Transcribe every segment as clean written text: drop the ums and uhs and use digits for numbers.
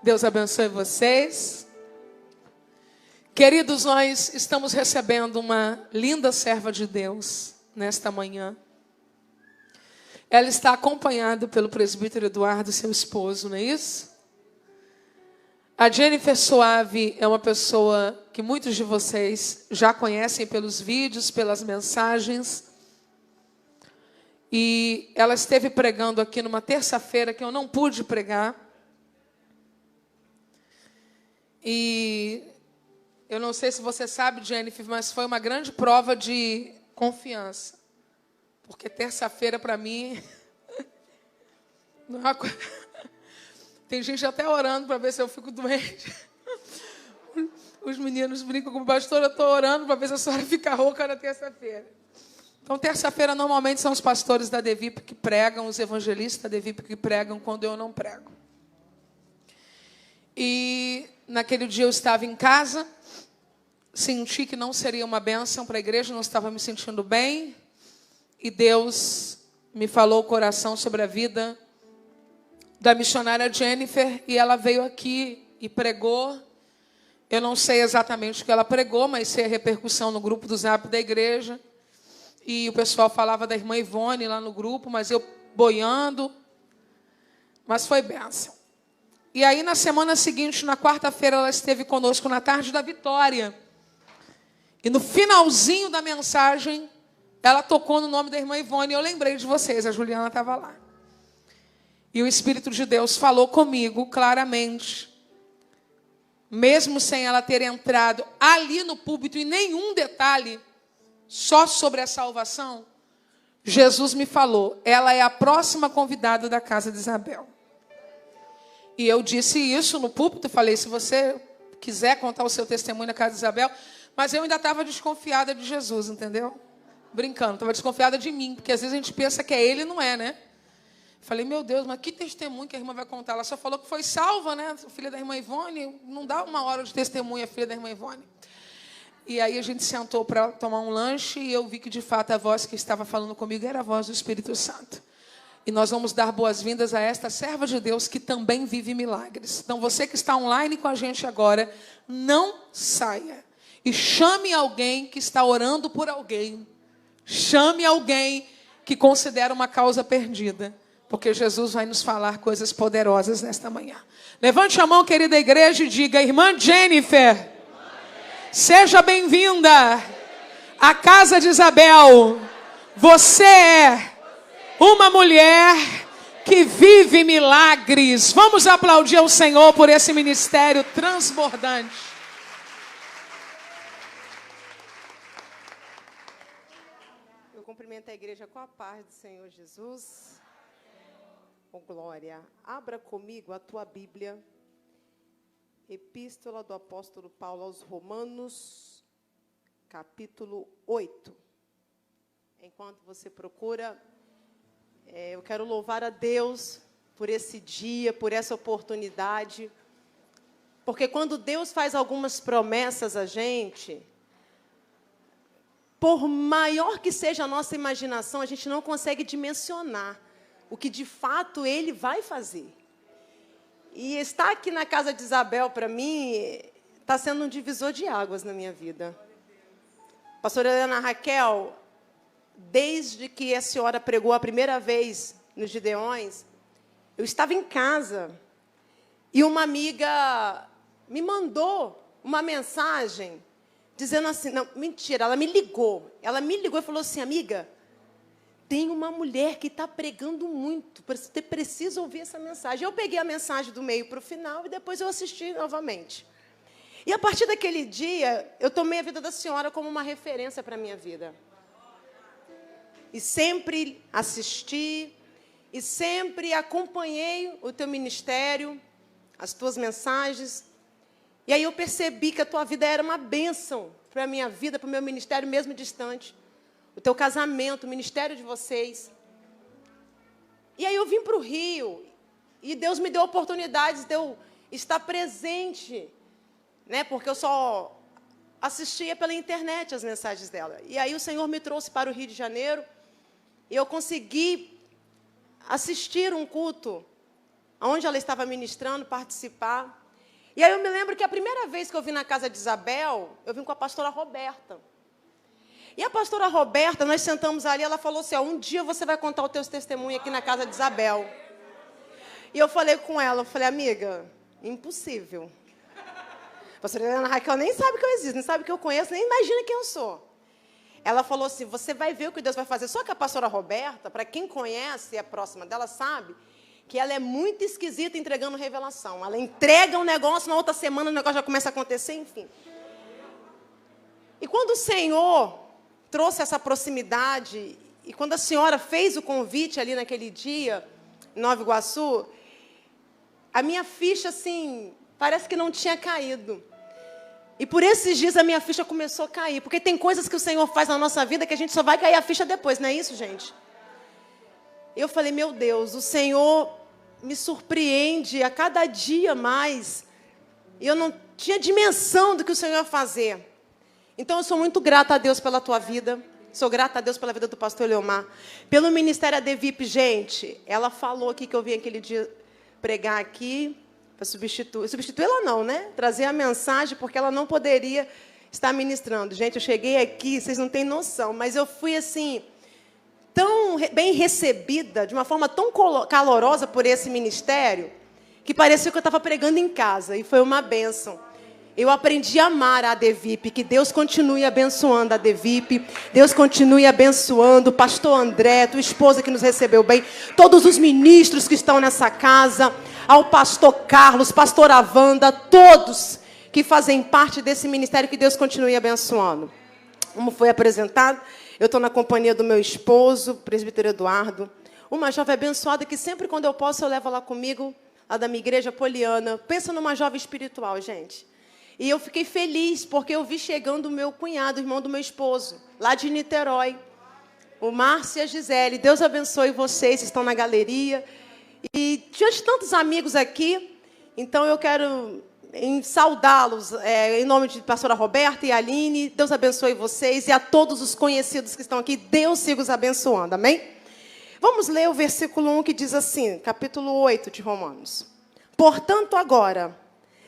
Deus abençoe vocês. Queridos, nós estamos recebendo uma linda serva de Deus nesta manhã. Ela está acompanhada pelo presbítero Eduardo, seu esposo, não é isso? A Jennifer Soave é uma pessoa que muitos de vocês já conhecem pelos vídeos, pelas mensagens. E ela esteve pregando aqui numa terça-feira que eu não pude pregar. E eu não sei se você sabe, Jennifer, mas foi uma grande prova de confiança. Porque terça-feira, para mim, não é uma coisa... Tem gente até orando para ver se eu fico doente. Os meninos brincam com o pastor, eu estou orando para ver se a senhora fica rouca na terça-feira. Então, terça-feira, normalmente, são os pastores da DeVip que pregam, os evangelistas da DeVip que pregam quando eu não prego. E naquele dia eu estava em casa, senti que não seria uma bênção para a igreja, não estava me sentindo bem, e Deus me falou o coração sobre a vida da missionária Jennifer, e ela veio aqui e pregou. Eu não sei exatamente o que ela pregou, mas sei a repercussão no grupo do Zap da igreja. E o pessoal falava da irmã Ivone lá no grupo, mas eu boiando. Mas foi bênção. E aí, na semana seguinte, na quarta-feira, ela esteve conosco na tarde da vitória. E no finalzinho da mensagem, ela tocou no nome da irmã Ivone. E eu lembrei de vocês, a Juliana estava lá. E o Espírito de Deus falou comigo claramente, mesmo sem ela ter entrado ali no púlpito em nenhum detalhe, só sobre a salvação, Jesus me falou, ela é a próxima convidada da casa de Isabel. E eu disse isso no púlpito, falei, se você quiser contar o seu testemunho na casa de Isabel, mas eu ainda estava desconfiada de Jesus, entendeu? Brincando, estava desconfiada de mim, porque às vezes a gente pensa que é ele e não é, né? Falei, meu Deus, mas que testemunho que a irmã vai contar? Ela só falou que foi salva, né? Filha da irmã Ivone, não dá uma hora de testemunho a filha da irmã Ivone. E aí a gente sentou para tomar um lanche e eu vi que, de fato, a voz que estava falando comigo era a voz do Espírito Santo. E nós vamos dar boas-vindas a esta serva de Deus que também vive milagres. Então, você que está online com a gente agora, não saia. E chame alguém que está orando por alguém. Chame alguém que considera uma causa perdida. Porque Jesus vai nos falar coisas poderosas nesta manhã. Levante a mão, querida igreja, e diga, irmã Jennifer, seja bem-vinda à casa de Isabel. Você é uma mulher que vive milagres. Vamos aplaudir ao Senhor por esse ministério transbordante. Eu cumprimento a igreja com a paz do Senhor Jesus. Oh, glória. Abra comigo a tua Bíblia. Epístola do apóstolo Paulo aos Romanos, capítulo 8. Enquanto você procura, eu quero louvar a Deus por esse dia, por essa oportunidade. Porque quando Deus faz algumas promessas a gente, por maior que seja a nossa imaginação, a gente não consegue dimensionar o que de fato Ele vai fazer. E estar aqui na casa de Isabel, para mim, está sendo um divisor de águas na minha vida. Pastora Ana Raquel, desde que a senhora pregou a primeira vez nos Gideões, eu estava em casa e uma amiga me mandou uma mensagem dizendo assim, não, mentira, ela me ligou e falou assim, amiga, tem uma mulher que está pregando muito, você precisa ouvir essa mensagem. Eu peguei a mensagem do meio para o final e depois eu assisti novamente. E a partir daquele dia, eu tomei a vida da senhora como uma referência para a minha vida. E sempre assisti, e sempre acompanhei o teu ministério, as tuas mensagens. E aí eu percebi que a tua vida era uma bênção para a minha vida, para o meu ministério, mesmo distante. O teu casamento, o ministério de vocês. E aí eu vim para o Rio, e Deus me deu oportunidades de eu estar presente, né? Porque eu só assistia pela internet as mensagens dela. E aí o Senhor me trouxe para o Rio de Janeiro, e eu consegui assistir um culto onde ela estava ministrando, participar. E aí eu me lembro que a primeira vez que eu vim na casa de Isabel, eu vim com a pastora Roberta. E a pastora Roberta, nós sentamos ali, ela falou assim, um dia você vai contar os teus testemunhos aqui na casa de Isabel. E eu falei com ela, amiga, impossível. A pastora Ana Raquel nem sabe que eu existo, nem sabe que eu conheço, nem imagina quem eu sou. Ela falou assim, você vai ver o que Deus vai fazer. Só que a pastora Roberta, para quem conhece e é próxima dela, sabe que ela é muito esquisita entregando revelação. Ela entrega um negócio, na outra semana o negócio já começa a acontecer, enfim. E quando o Senhor trouxe essa proximidade, e quando a senhora fez o convite ali naquele dia, em Nova Iguaçu, a minha ficha, assim, parece que não tinha caído. E por esses dias a minha ficha começou a cair, porque tem coisas que o Senhor faz na nossa vida que a gente só vai cair a ficha depois, não é isso, gente? Eu falei, meu Deus, o Senhor me surpreende a cada dia mais. E eu não tinha dimensão do que o Senhor ia fazer. Então, eu sou muito grata a Deus pela tua vida. Sou grata a Deus pela vida do pastor Leomar. Pelo Ministério ADVIP, gente, ela falou aqui que eu vim aquele dia pregar aqui para substituí-la não, né? Trazer a mensagem, porque ela não poderia estar ministrando. Gente, eu cheguei aqui, vocês não têm noção, mas eu fui assim, tão bem recebida, de uma forma tão calorosa por esse ministério, que parecia que eu estava pregando em casa, e foi uma bênção. Eu aprendi a amar a ADVIP, que Deus continue abençoando a ADVIP, Deus continue abençoando o pastor André, tua esposa que nos recebeu bem, todos os ministros que estão nessa casa, ao pastor Carlos, pastora Wanda, todos que fazem parte desse ministério, que Deus continue abençoando. Como foi apresentado, eu estou na companhia do meu esposo, o presbítero Eduardo, uma jovem abençoada que sempre quando eu posso eu levo lá comigo, lá da minha igreja Poliana. Pensa numa jovem espiritual, gente. E eu fiquei feliz, porque eu vi chegando o meu cunhado, irmão do meu esposo, lá de Niterói, o Márcio e a Gisele. Deus abençoe vocês, estão na galeria. E tinha tantos amigos aqui, então eu quero saudá-los, em nome de pastora Roberta e Aline. Deus abençoe vocês e a todos os conhecidos que estão aqui. Deus siga os abençoando, amém? Vamos ler o versículo 1 que diz assim, capítulo 8 de Romanos. Portanto, agora,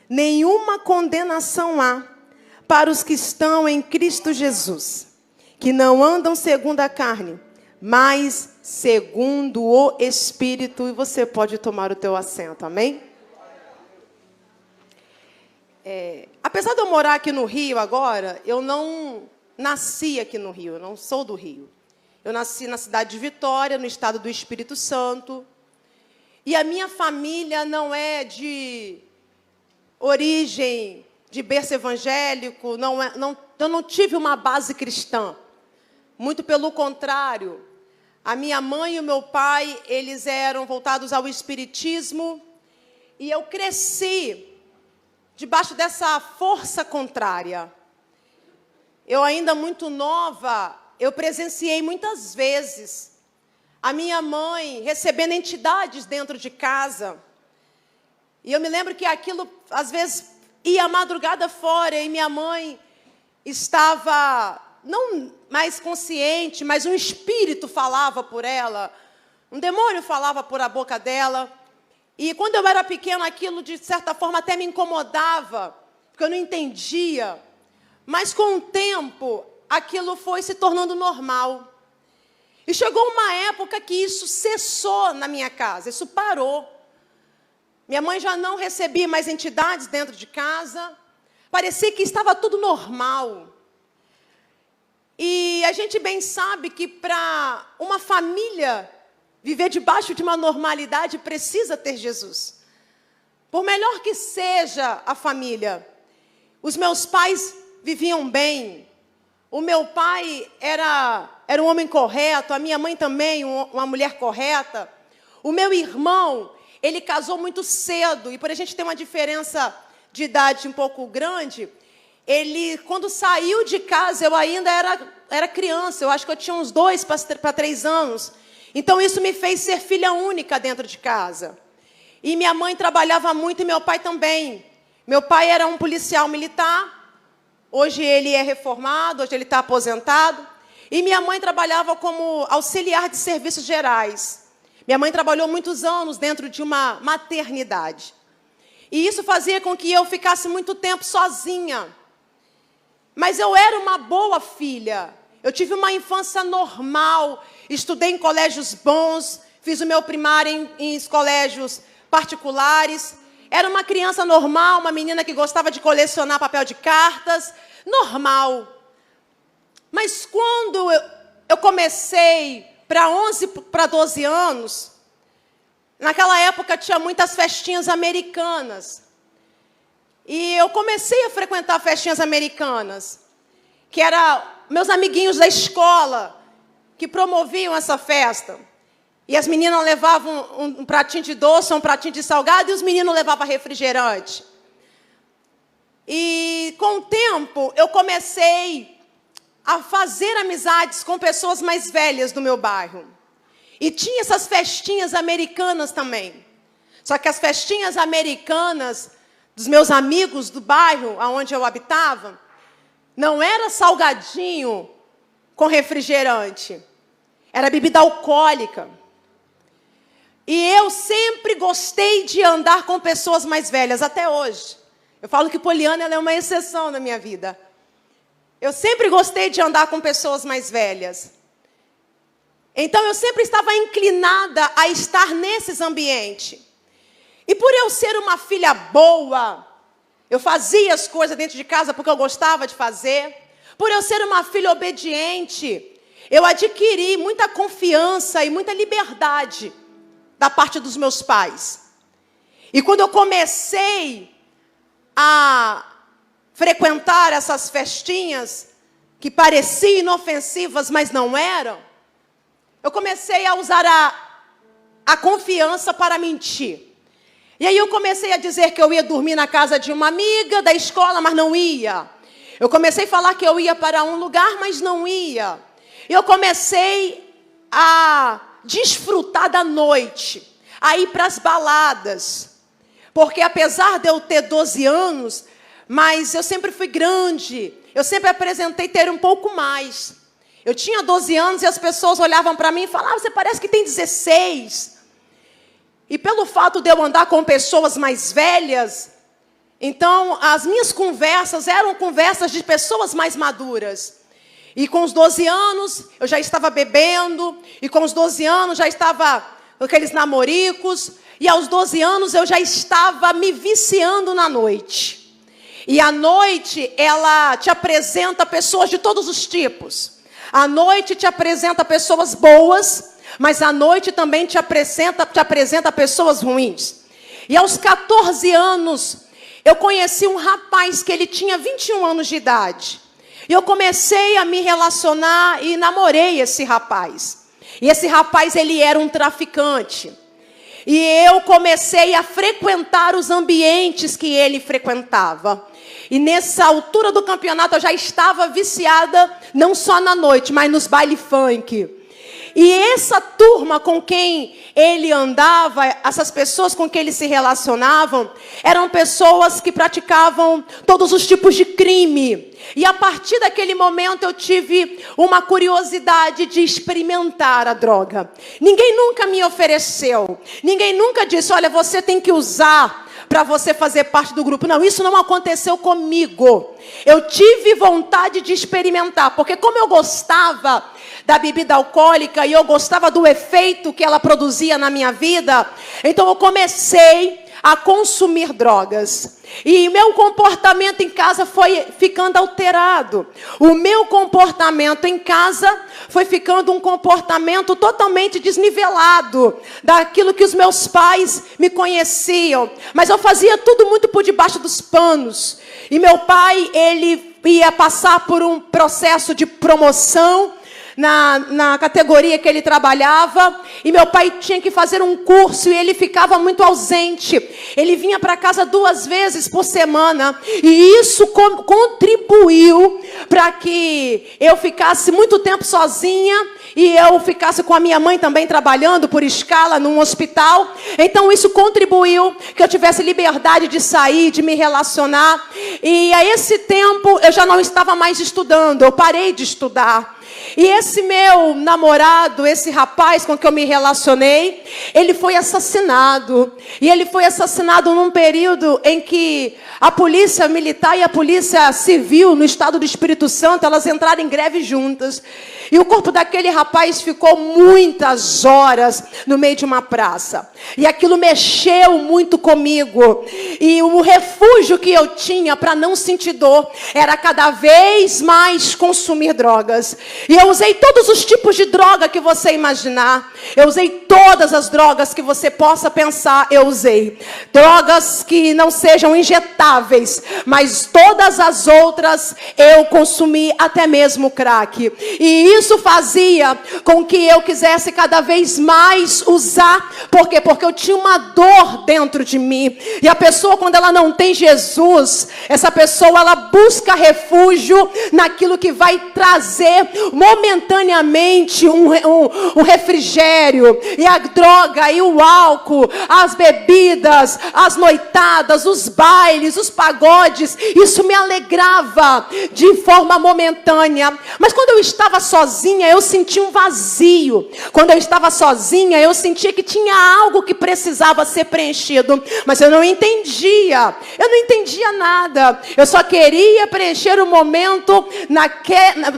nenhuma condenação há para os que estão em Cristo Jesus, que não andam segundo a carne, mas segundo o Espírito. E você pode tomar o teu assento, amém? Apesar de eu morar aqui no Rio agora, eu não nasci aqui no Rio, eu não sou do Rio. Eu nasci na cidade de Vitória, no estado do Espírito Santo. E a minha família não é de origem de berço evangélico, eu não tive uma base cristã. Muito pelo contrário, a minha mãe e o meu pai, eles eram voltados ao espiritismo, e eu cresci debaixo dessa força contrária. Eu ainda muito nova, eu presenciei muitas vezes a minha mãe recebendo entidades dentro de casa. E eu me lembro que aquilo, às vezes, ia a madrugada fora e minha mãe estava, não mais consciente, mas um espírito falava por ela, um demônio falava por a boca dela. E quando eu era pequena, aquilo, de certa forma, até me incomodava, porque eu não entendia. Mas, com o tempo, aquilo foi se tornando normal. E chegou uma época que isso cessou na minha casa, isso parou. Minha mãe já não recebia mais entidades dentro de casa. Parecia que estava tudo normal. E a gente bem sabe que para uma família viver debaixo de uma normalidade precisa ter Jesus. Por melhor que seja a família, os meus pais viviam bem. O meu pai era um homem correto, a minha mãe também, uma mulher correta. O meu irmão, ele casou muito cedo, e por a gente ter uma diferença de idade um pouco grande, ele, quando saiu de casa, eu ainda era criança, eu acho que eu tinha uns 2 para 3 anos. Então, isso me fez ser filha única dentro de casa. E minha mãe trabalhava muito e meu pai também. Meu pai era um policial militar, hoje ele é reformado, hoje ele está aposentado. E minha mãe trabalhava como auxiliar de serviços gerais. Minha mãe trabalhou muitos anos dentro de uma maternidade. E isso fazia com que eu ficasse muito tempo sozinha. Mas eu era uma boa filha. Eu tive uma infância normal, estudei em colégios bons, fiz o meu primário em colégios particulares. Era uma criança normal, uma menina que gostava de colecionar papel de cartas, normal. Mas quando eu comecei para 11 para 12 anos, naquela época tinha muitas festinhas americanas. E eu comecei a frequentar festinhas americanas, que eram meus amiguinhos da escola que promoviam essa festa. E as meninas levavam um pratinho de doce, um pratinho de salgado, e os meninos levavam refrigerante. E com o tempo, eu comecei a fazer amizades com pessoas mais velhas do meu bairro. E tinha essas festinhas americanas também. Só que as festinhas americanas dos meus amigos do bairro, onde eu habitava, não era salgadinho com refrigerante. Era bebida alcoólica. E eu sempre gostei de andar com pessoas mais velhas, até hoje. Eu falo que Poliana ela é uma exceção na minha vida. Eu sempre gostei de andar com pessoas mais velhas. Então, eu sempre estava inclinada a estar nesses ambientes. E por eu ser uma filha boa, eu fazia as coisas dentro de casa porque eu gostava de fazer. Por eu ser uma filha obediente, eu adquiri muita confiança e muita liberdade da parte dos meus pais. E quando eu comecei a frequentar essas festinhas que pareciam inofensivas, mas não eram, eu comecei a usar a confiança para mentir. E aí eu comecei a dizer que eu ia dormir na casa de uma amiga da escola, mas não ia. Eu comecei a falar que eu ia para um lugar, mas não ia. Eu comecei a desfrutar da noite, a ir para as baladas. Porque apesar de eu ter 12 anos, mas eu sempre fui grande, eu sempre apresentei ter um pouco mais. Eu tinha 12 anos e as pessoas olhavam para mim e falavam, você parece que tem 16. E pelo fato de eu andar com pessoas mais velhas, então as minhas conversas eram conversas de pessoas mais maduras. E com os 12 anos eu já estava bebendo, e com os 12 anos já estava com aqueles namoricos, e aos 12 anos eu já estava me viciando na noite. E a noite, ela te apresenta pessoas de todos os tipos. A noite te apresenta pessoas boas, mas a noite também te apresenta pessoas ruins. E aos 14 anos, eu conheci um rapaz que ele tinha 21 anos de idade. E eu comecei a me relacionar e namorei esse rapaz. E esse rapaz, ele era um traficante. E eu comecei a frequentar os ambientes que ele frequentava. E nessa altura do campeonato eu já estava viciada, não só na noite, mas nos baile funk. E essa turma com quem ele andava, essas pessoas com quem ele se relacionavam, eram pessoas que praticavam todos os tipos de crime. E a partir daquele momento eu tive uma curiosidade de experimentar a droga. Ninguém nunca me ofereceu, ninguém nunca disse, olha, você tem que usar para você fazer parte do grupo. Não, isso não aconteceu comigo. Eu tive vontade de experimentar, porque como eu gostava da bebida alcoólica e eu gostava do efeito que ela produzia na minha vida, então eu comecei a consumir drogas. E meu comportamento em casa foi ficando alterado. O meu comportamento em casa foi ficando um comportamento totalmente desnivelado daquilo que os meus pais me conheciam. Mas eu fazia tudo muito por debaixo dos panos. E meu pai, ele ia passar por um processo de promoção na categoria que ele trabalhava, e meu pai tinha que fazer um curso, e ele ficava muito ausente. Ele vinha para casa 2 vezes por semana, e isso contribuiu para que eu ficasse muito tempo sozinha, e eu ficasse com a minha mãe também trabalhando por escala num hospital. Então isso contribuiu que eu tivesse liberdade de sair, de me relacionar. E a esse tempo eu já não estava mais estudando, eu parei de estudar. E esse meu namorado, esse rapaz com que eu me relacionei, ele foi assassinado. E ele foi assassinado num período em que a polícia militar e a polícia civil no estado do Espírito Santo, elas entraram em greve juntas. E o corpo daquele rapaz ficou muitas horas no meio de uma praça. E aquilo mexeu muito comigo. E o refúgio que eu tinha para não sentir dor era cada vez mais consumir drogas. E eu usei todos os tipos de droga que você imaginar. Eu usei todas as drogas que você possa pensar, eu usei. Drogas que não sejam injetáveis, mas todas as outras eu consumi, até mesmo crack. E isso fazia com que eu quisesse cada vez mais usar. Por quê? Porque eu tinha uma dor dentro de mim. E a pessoa, quando ela não tem Jesus, essa pessoa, ela busca refúgio naquilo que vai trazer momentaneamente um refrigério. E a droga, e o álcool, as bebidas, as noitadas, os bailes, os pagodes, isso me alegrava de forma momentânea. Mas quando eu estava sozinha, eu sentia um vazio. Quando eu estava sozinha, eu sentia que tinha algo que precisava ser preenchido. Mas eu não entendia. Eu não entendia nada. Eu só queria preencher o momento,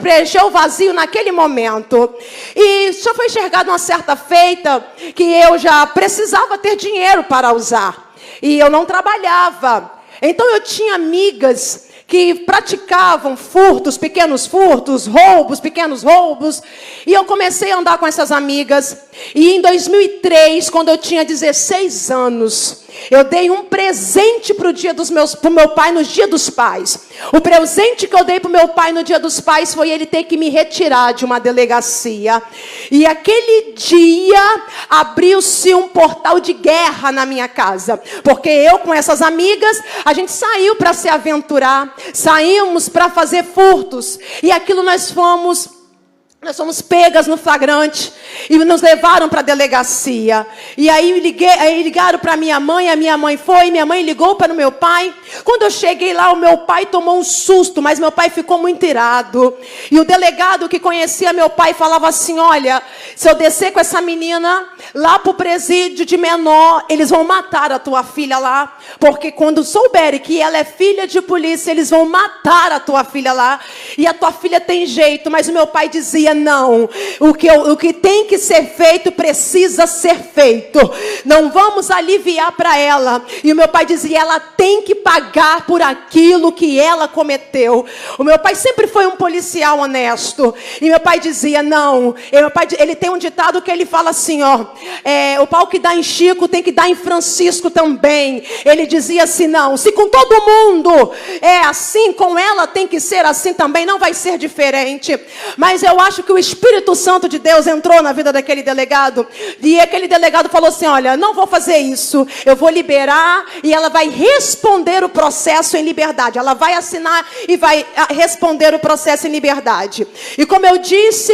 preencher o vazio naquele momento. E só foi enxergado uma certa feita que eu já precisava ter dinheiro para usar. E eu não trabalhava. Então eu tinha amigas que praticavam furtos, pequenos furtos, roubos, pequenos roubos. E eu comecei a andar com essas amigas. E em 2003, quando eu tinha 16 anos, eu dei um presente pro meu pai no Dia dos Pais. O presente que eu dei pro meu pai no Dia dos Pais foi ele ter que me retirar de uma delegacia. E aquele dia abriu-se um portal de guerra na minha casa. Porque eu com essas amigas, a gente saiu para se aventurar. Saímos para fazer furtos. E aquilo nós fomos pegas no flagrante e nos levaram para a delegacia. E aí ligaram para minha mãe, a minha mãe foi, minha mãe ligou para o meu pai. Quando eu cheguei lá, o meu pai tomou um susto, mas meu pai ficou muito irado. E o delegado que conhecia meu pai falava assim: olha, se eu descer com essa menina lá para o presídio de menor, eles vão matar a tua filha lá, porque quando souberem que ela é filha de polícia, eles vão matar a tua filha lá, e a tua filha tem jeito. Mas o meu pai dizia: não, o que tem que ser feito precisa ser feito. Não vamos aliviar para ela. E o meu pai dizia: ela tem que pagar por aquilo que ela cometeu. O meu pai sempre foi um policial honesto. E meu pai dizia: não. E meu pai, ele tem um ditado que ele fala assim, ó: o pau que dá em Chico tem que dar em Francisco também. Ele dizia assim: não, se com todo mundo é assim, com ela tem que ser assim também, não vai ser diferente. Mas eu acho que o Espírito Santo de Deus entrou na vida daquele delegado. E aquele delegado falou assim: olha, não vou fazer isso. Eu vou liberar e ela vai responder o processo em liberdade. Ela vai assinar e vai responder o processo em liberdade. E como eu disse,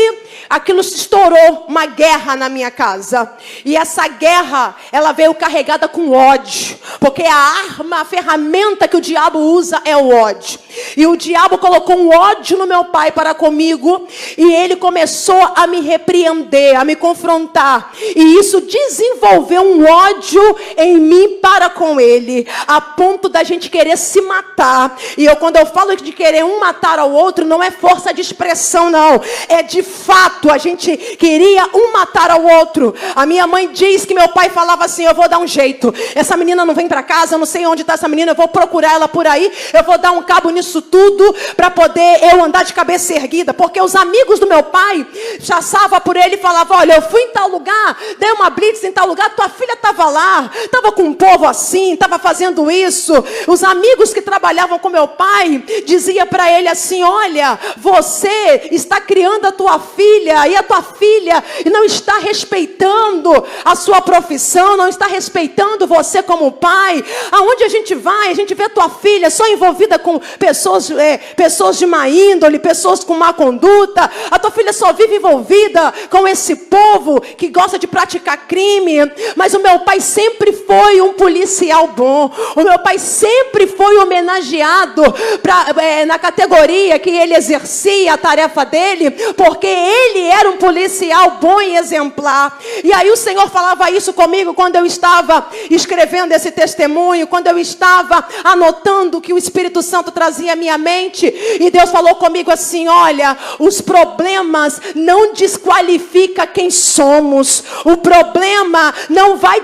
aquilo se estourou, uma guerra na minha casa. E essa guerra, ela veio carregada com ódio. Porque a arma, a ferramenta que o diabo usa é o ódio. E o diabo colocou um ódio no meu pai para comigo. E ele começou a me repreender, a me confrontar. E isso desenvolveu um ódio em mim para com ele, a ponto da gente querer se matar. E quando eu falo de querer um matar ao outro, não é força de expressão, não. É de fato, a gente queria um matar ao outro. A minha mãe diz que meu pai falava assim: eu vou dar um jeito. Essa menina não vem para casa, eu não sei onde está essa menina, eu vou procurar ela por aí, eu vou dar um cabo nisso tudo, para poder eu andar de cabeça erguida. Porque os amigos do meu pai chaçava por ele e falava: olha, eu fui em tal lugar, dei uma blitz em tal lugar, tua filha estava lá, estava com um povo assim, estava fazendo isso. Os amigos que trabalhavam com meu pai dizia para ele assim: olha, você está criando a tua filha, e a tua filha não está respeitando a sua profissão, não está respeitando você como pai. Aonde a gente vai, a gente vê tua filha só envolvida com pessoas pessoas de má índole, pessoas com má conduta. A tua filha só vive envolvida com esse povo que gosta de praticar crime. Mas o meu pai sempre foi um policial bom. O meu pai sempre foi homenageado na categoria que ele exercia a tarefa dele, porque ele era um policial bom e exemplar. E aí o Senhor falava isso comigo quando eu estava escrevendo esse testemunho, quando eu estava anotando o que o Espírito Santo trazia à minha mente. E Deus falou comigo assim: olha, os problemas não desqualificam quem somos. O problema não vai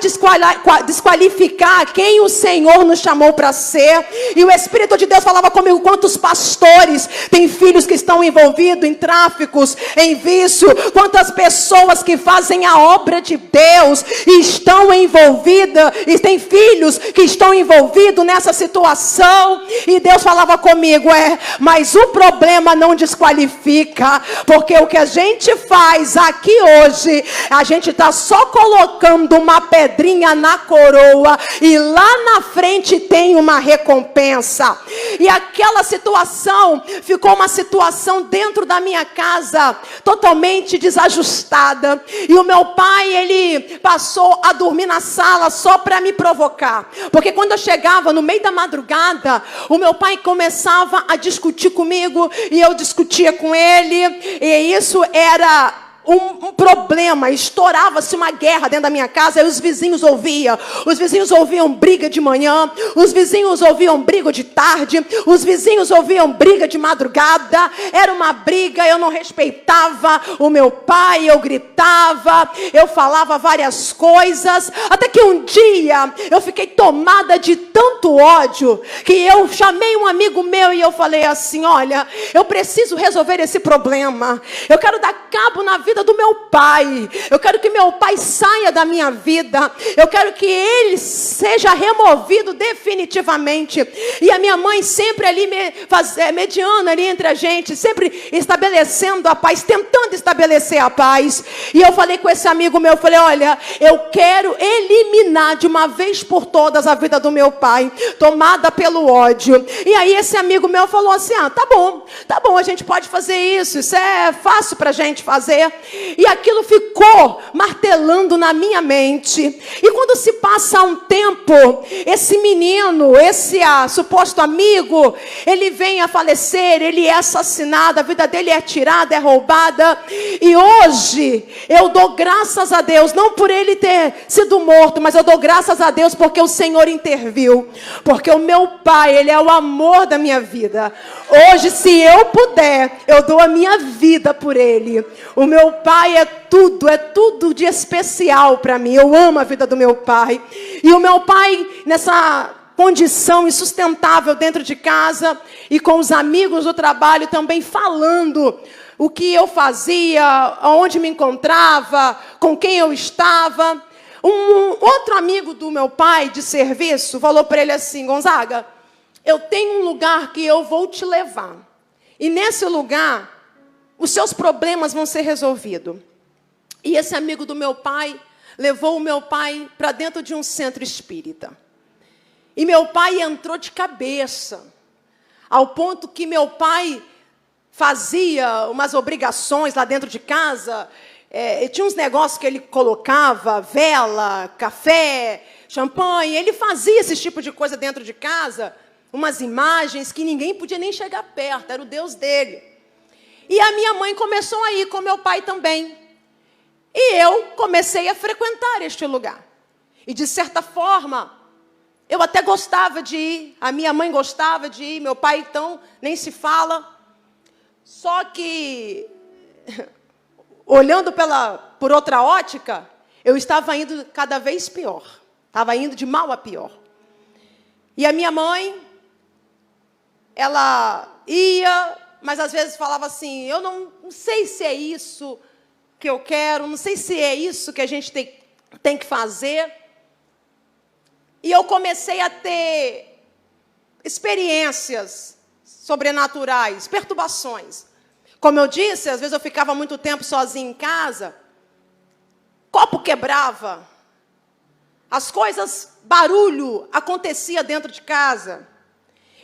desqualificar quem o Senhor nos chamou para ser. E o Espírito de Deus falava comigo: quantos pastores têm filhos que estão envolvidos em tráficos, em vício? Quantas pessoas que fazem a obra de Deus estão envolvidas e têm filhos que estão envolvidos nessa situação? E Deus falava comigo: mas o problema não desqualifica, porque o que a gente faz aqui hoje, a gente está só colocando uma pedrinha na coroa, e lá na frente tem uma recompensa. E aquela situação ficou uma situação dentro da minha casa totalmente desajustada. E o meu pai, ele passou a dormir na sala só para me provocar, porque quando eu chegava no meio da madrugada, o meu pai começava a discutir comigo e eu discutia com ele, e isso era um problema. Estourava-se uma guerra dentro da minha casa, e os vizinhos ouviam. Os vizinhos ouviam briga de manhã, os vizinhos ouviam briga de tarde, os vizinhos ouviam briga de madrugada. Era uma briga, eu não respeitava o meu pai, eu gritava, eu falava várias coisas, até que um dia eu fiquei tomada de tanto ódio, que eu chamei um amigo meu e eu falei assim: olha, eu preciso resolver esse problema, eu quero dar cabo na vida do meu pai, eu quero que meu pai saia da minha vida, eu quero que ele seja removido definitivamente. E a minha mãe sempre ali mediando ali entre a gente, sempre estabelecendo a paz, tentando estabelecer a paz. E eu falei com esse amigo meu, eu falei: olha, eu quero eliminar de uma vez por todas a vida do meu pai, tomada pelo ódio. E aí esse amigo meu falou assim: tá bom, a gente pode fazer isso é fácil pra gente fazer. E aquilo ficou martelando na minha mente. E quando se passa um tempo, esse menino, esse suposto amigo, ele vem a falecer, ele é assassinado, a vida dele é tirada, é roubada. E hoje eu dou graças a Deus, não por ele ter sido morto, mas eu dou graças a Deus porque o Senhor interviu, porque o meu pai, ele é o amor da minha vida. Hoje, se eu puder, eu dou a minha vida por ele. O meu pai é tudo de especial para mim. Eu amo a vida do meu pai. E o meu pai, nessa condição insustentável dentro de casa, e com os amigos do trabalho também falando o que eu fazia, aonde me encontrava, com quem eu estava. Um outro amigo do meu pai de serviço falou para ele assim: Gonzaga, eu tenho um lugar que eu vou te levar, e nesse lugar os seus problemas vão ser resolvidos. E esse amigo do meu pai levou o meu pai para dentro de um centro espírita. E meu pai entrou de cabeça, ao ponto que meu pai fazia umas obrigações lá dentro de casa. Tinha uns negócios que ele colocava, vela, café, champanhe. Ele fazia esse tipo de coisa dentro de casa, umas imagens que ninguém podia nem chegar perto, era o Deus dele. E a minha mãe começou a ir com meu pai também. E eu comecei a frequentar este lugar. E de certa forma, eu até gostava de ir. A minha mãe gostava de ir. Meu pai, então, nem se fala. Só que, olhando por outra ótica, eu estava indo cada vez pior. Estava indo de mal a pior. E a minha mãe, ela ia, mas às vezes falava assim: eu não sei se é isso que eu quero, não sei se é isso que a gente tem que fazer. E eu comecei a ter experiências sobrenaturais, perturbações. Como eu disse, às vezes eu ficava muito tempo sozinha em casa, copo quebrava, as coisas, barulho acontecia dentro de casa.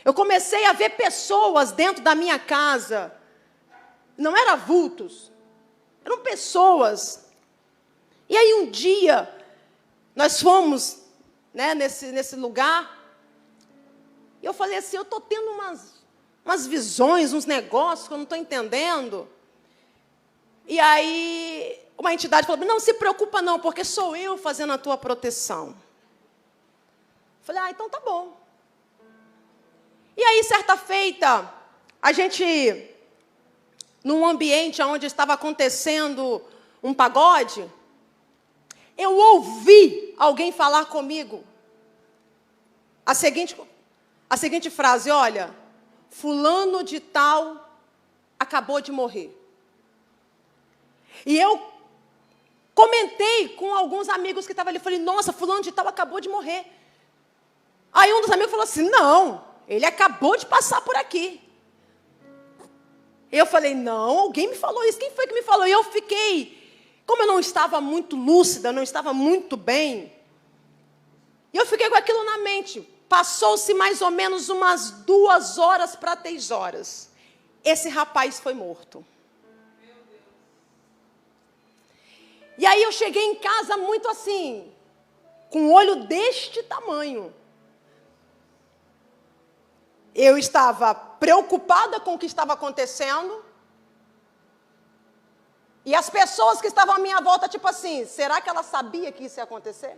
Eu comecei a ver pessoas dentro da minha casa. Não eram vultos, eram pessoas. E aí um dia, nós fomos, né, nesse lugar, e eu falei assim, eu estou tendo umas visões, uns negócios que eu não estou entendendo. E aí, uma entidade falou, não se preocupa não, porque sou eu fazendo a tua proteção. Falei, então tá bom. E aí, certa feita, a gente, num ambiente onde estava acontecendo um pagode, eu ouvi alguém falar comigo a seguinte frase, olha, fulano de tal acabou de morrer. E eu comentei com alguns amigos que estavam ali, falei, nossa, fulano de tal acabou de morrer. Aí um dos amigos falou assim, não, ele acabou de passar por aqui. Eu falei, não, alguém me falou isso, quem foi que me falou? E eu fiquei, como eu não estava muito lúcida, não estava muito bem, e eu fiquei com aquilo na mente. Passou-se mais ou menos umas 2 horas para 3 horas. Esse rapaz foi morto. E aí eu cheguei em casa muito assim, com o olho deste tamanho. Eu estava preocupada com o que estava acontecendo. E as pessoas que estavam à minha volta, tipo assim, será que ela sabia que isso ia acontecer?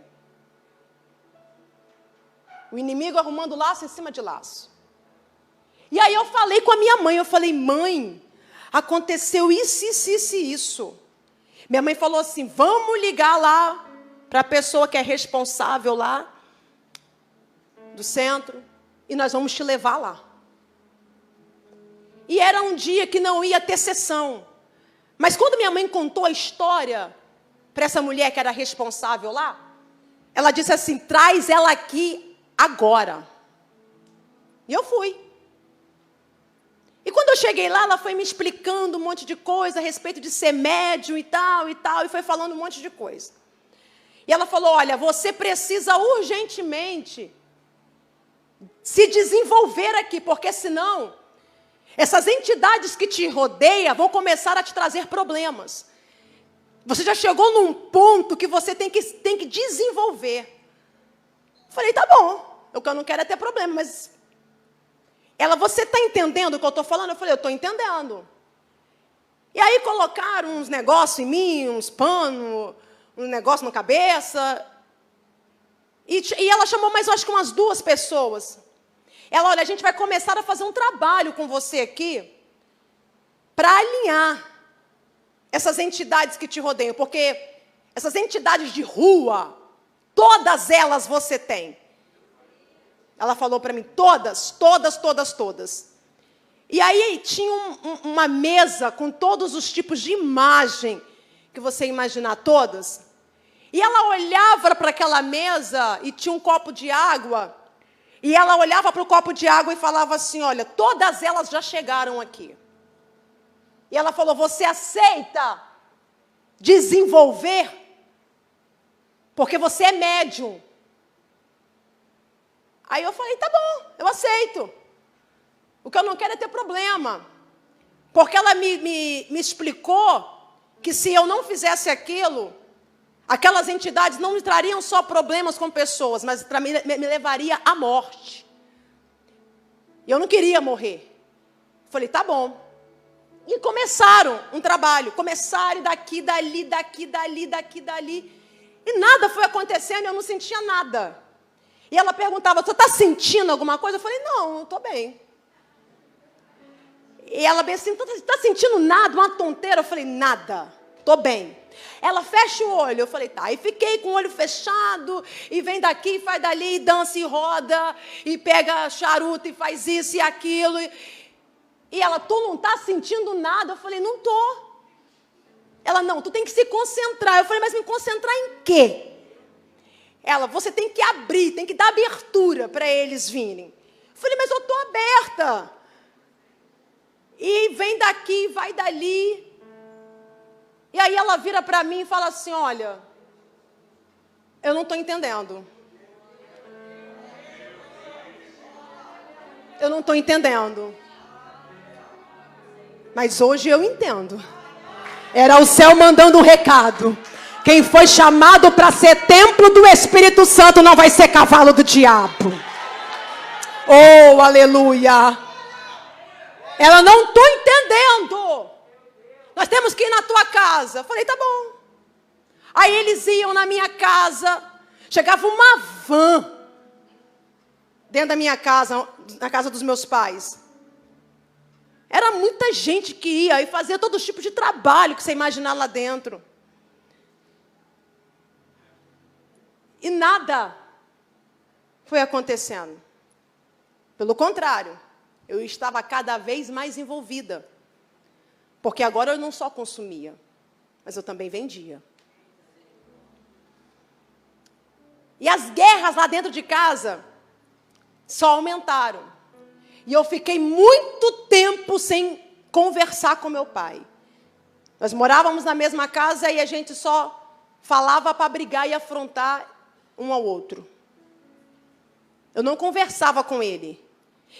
O inimigo arrumando laço em cima de laço. E aí eu falei com a minha mãe, eu falei, mãe, aconteceu isso. Minha mãe falou assim, vamos ligar lá para a pessoa que é responsável lá do centro e nós vamos te levar lá. E era um dia que não ia ter sessão. Mas quando minha mãe contou a história para essa mulher que era responsável lá, ela disse assim, traz ela aqui agora. E eu fui. E quando eu cheguei lá, ela foi me explicando um monte de coisa a respeito de ser médium e tal, e foi falando um monte de coisa. E ela falou, olha, você precisa urgentemente se desenvolver aqui, porque senão essas entidades que te rodeiam vão começar a te trazer problemas. Você já chegou num ponto que você tem que desenvolver. Falei, tá bom, o que eu não quero é ter problema, mas... Ela, você está entendendo o que eu estou falando? Eu falei, eu estou entendendo. E aí colocaram uns negócios em mim, uns panos, um negócio na cabeça. E ela chamou mais, eu acho que umas 2 pessoas. Ela, olha, a gente vai começar a fazer um trabalho com você aqui para alinhar essas entidades que te rodeiam. Porque essas entidades de rua, todas elas você tem. Ela falou para mim, todas. E aí tinha uma mesa com todos os tipos de imagem que você imaginar, todas. E ela olhava para aquela mesa e tinha um copo de água. E ela olhava para o copo de água e falava assim, olha, todas elas já chegaram aqui. E ela falou, você aceita desenvolver? Porque você é médium. Aí eu falei, tá bom, eu aceito. O que eu não quero é ter problema. Porque ela me explicou que se eu não fizesse aquilo, aquelas entidades não me trariam só problemas com pessoas, mas me levaria à morte. E eu não queria morrer. Falei, tá bom. E começaram um trabalho. Começaram daqui, dali. E nada foi acontecendo, eu não sentia nada. E ela perguntava, você está sentindo alguma coisa? Eu falei, não, eu estou bem. E ela bem assim, está sentindo nada, uma tonteira? Eu falei, nada, estou bem. Ela fecha o olho, eu falei, tá. E fiquei com o olho fechado, e vem daqui, faz dali, e dança e roda, e pega charuto e faz isso e aquilo. E ela, tu não está sentindo nada? Eu falei, não estou. Ela, não, tu tem que se concentrar. Eu falei, mas me concentrar em quê? Ela, você tem que abrir, tem que dar abertura para eles virem. Eu falei, mas eu estou aberta. E vem daqui, vai dali. E aí ela vira para mim e fala assim, olha, eu não estou entendendo. Eu não estou entendendo. Mas hoje eu entendo. Era o céu mandando um recado. Quem foi chamado para ser templo do Espírito Santo não vai ser cavalo do diabo. Oh, aleluia. Ela, não estou entendendo. Nós temos que ir na tua casa. Eu falei, tá bom. Aí eles iam na minha casa. Chegava uma van dentro da minha casa, na casa dos meus pais. Era muita gente que ia e fazia todo tipo de trabalho que você imaginar lá dentro. E nada foi acontecendo. Pelo contrário, eu estava cada vez mais envolvida. Porque agora eu não só consumia, mas eu também vendia. E as guerras lá dentro de casa só aumentaram. E eu fiquei muito tempo sem conversar com meu pai. Nós morávamos na mesma casa e a gente só falava para brigar e afrontar um ao outro. Eu não conversava com ele.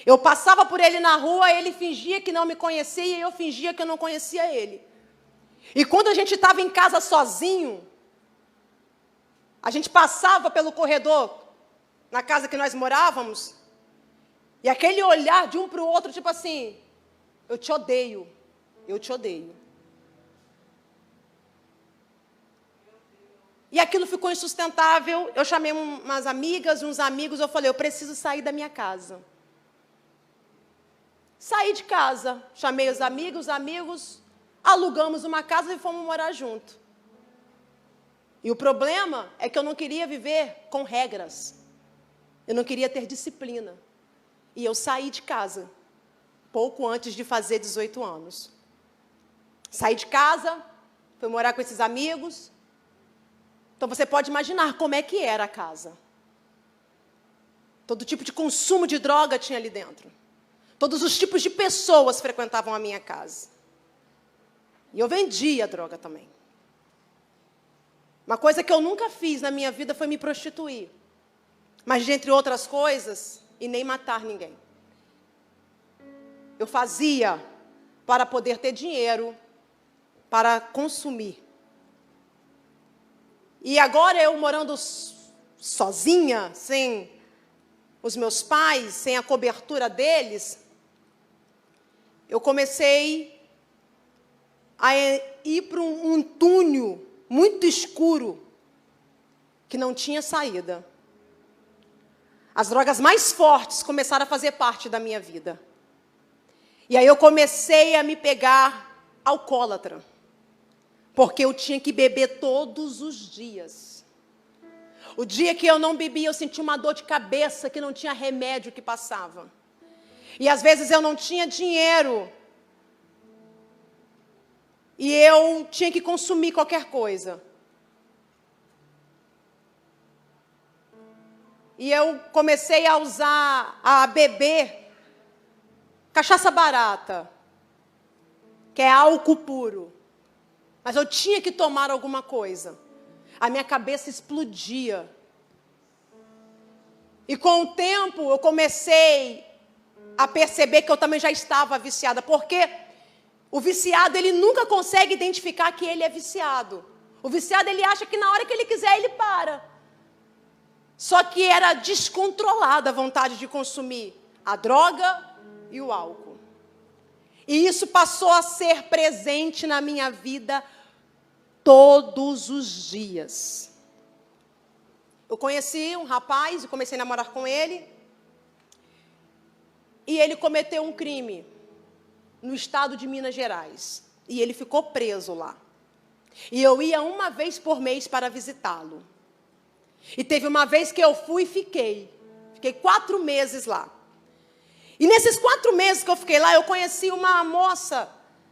Eu passava por ele na rua, ele fingia que não me conhecia e eu fingia que eu não conhecia ele. E quando a gente estava em casa sozinho, a gente passava pelo corredor, na casa que nós morávamos, e aquele olhar de um para o outro, tipo assim, eu te odeio, eu te odeio. E aquilo ficou insustentável, eu chamei umas amigas, uns amigos, eu falei, eu preciso sair da minha casa. Saí de casa, chamei os amigos, alugamos uma casa e fomos morar junto. E o problema é que eu não queria viver com regras. Eu não queria ter disciplina. E eu saí de casa, pouco antes de fazer 18 anos. Saí de casa, fui morar com esses amigos. Então você pode imaginar como é que era a casa. Todo tipo de consumo de droga tinha ali dentro. Todos os tipos de pessoas frequentavam a minha casa. E eu vendia droga também. Uma coisa que eu nunca fiz na minha vida foi me prostituir. Mas, dentre outras coisas, e nem matar ninguém. Eu fazia para poder ter dinheiro, para consumir. E agora eu morando sozinha, sem os meus pais, sem a cobertura deles, eu comecei a ir para um túnel muito escuro, que não tinha saída. As drogas mais fortes começaram a fazer parte da minha vida. E aí eu comecei a me pegar alcoólatra. Porque eu tinha que beber todos os dias. O dia que eu não bebia, eu sentia uma dor de cabeça que não tinha remédio que passava. E às vezes eu não tinha dinheiro. E eu tinha que consumir qualquer coisa. E eu comecei a beber cachaça barata, que é álcool puro. Mas eu tinha que tomar alguma coisa. A minha cabeça explodia. E com o tempo eu comecei a perceber que eu também já estava viciada. Porque o viciado, ele nunca consegue identificar que ele é viciado. O viciado, ele acha que na hora que ele quiser, ele para. Só que era descontrolada a vontade de consumir a droga e o álcool. E isso passou a ser presente na minha vida todos os dias. Eu conheci um rapaz e comecei a namorar com ele. E ele cometeu um crime no estado de Minas Gerais. E ele ficou preso lá. E eu ia uma vez por mês para visitá-lo. E teve uma vez que eu fui e fiquei 4 meses lá. E nesses 4 meses que eu fiquei lá, eu conheci uma moça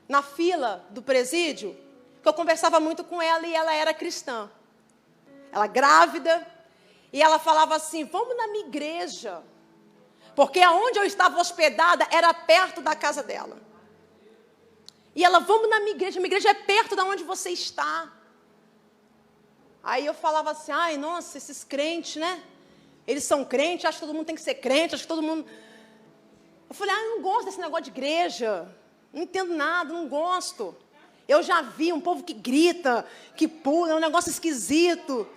na fila do presídio, que eu conversava muito com ela e ela era cristã. Ela grávida, e ela falava assim, vamos na minha igreja. Porque aonde eu estava hospedada era perto da casa dela. E ela, vamos na minha igreja é perto de onde você está. Aí eu falava assim, ai, nossa, esses crentes, né? Eles são crentes, acho que todo mundo tem que ser crente, acho que todo mundo... Eu falei, eu não gosto desse negócio de igreja. Não entendo nada, não gosto. Eu já vi um povo que grita, que pula, é um negócio esquisito.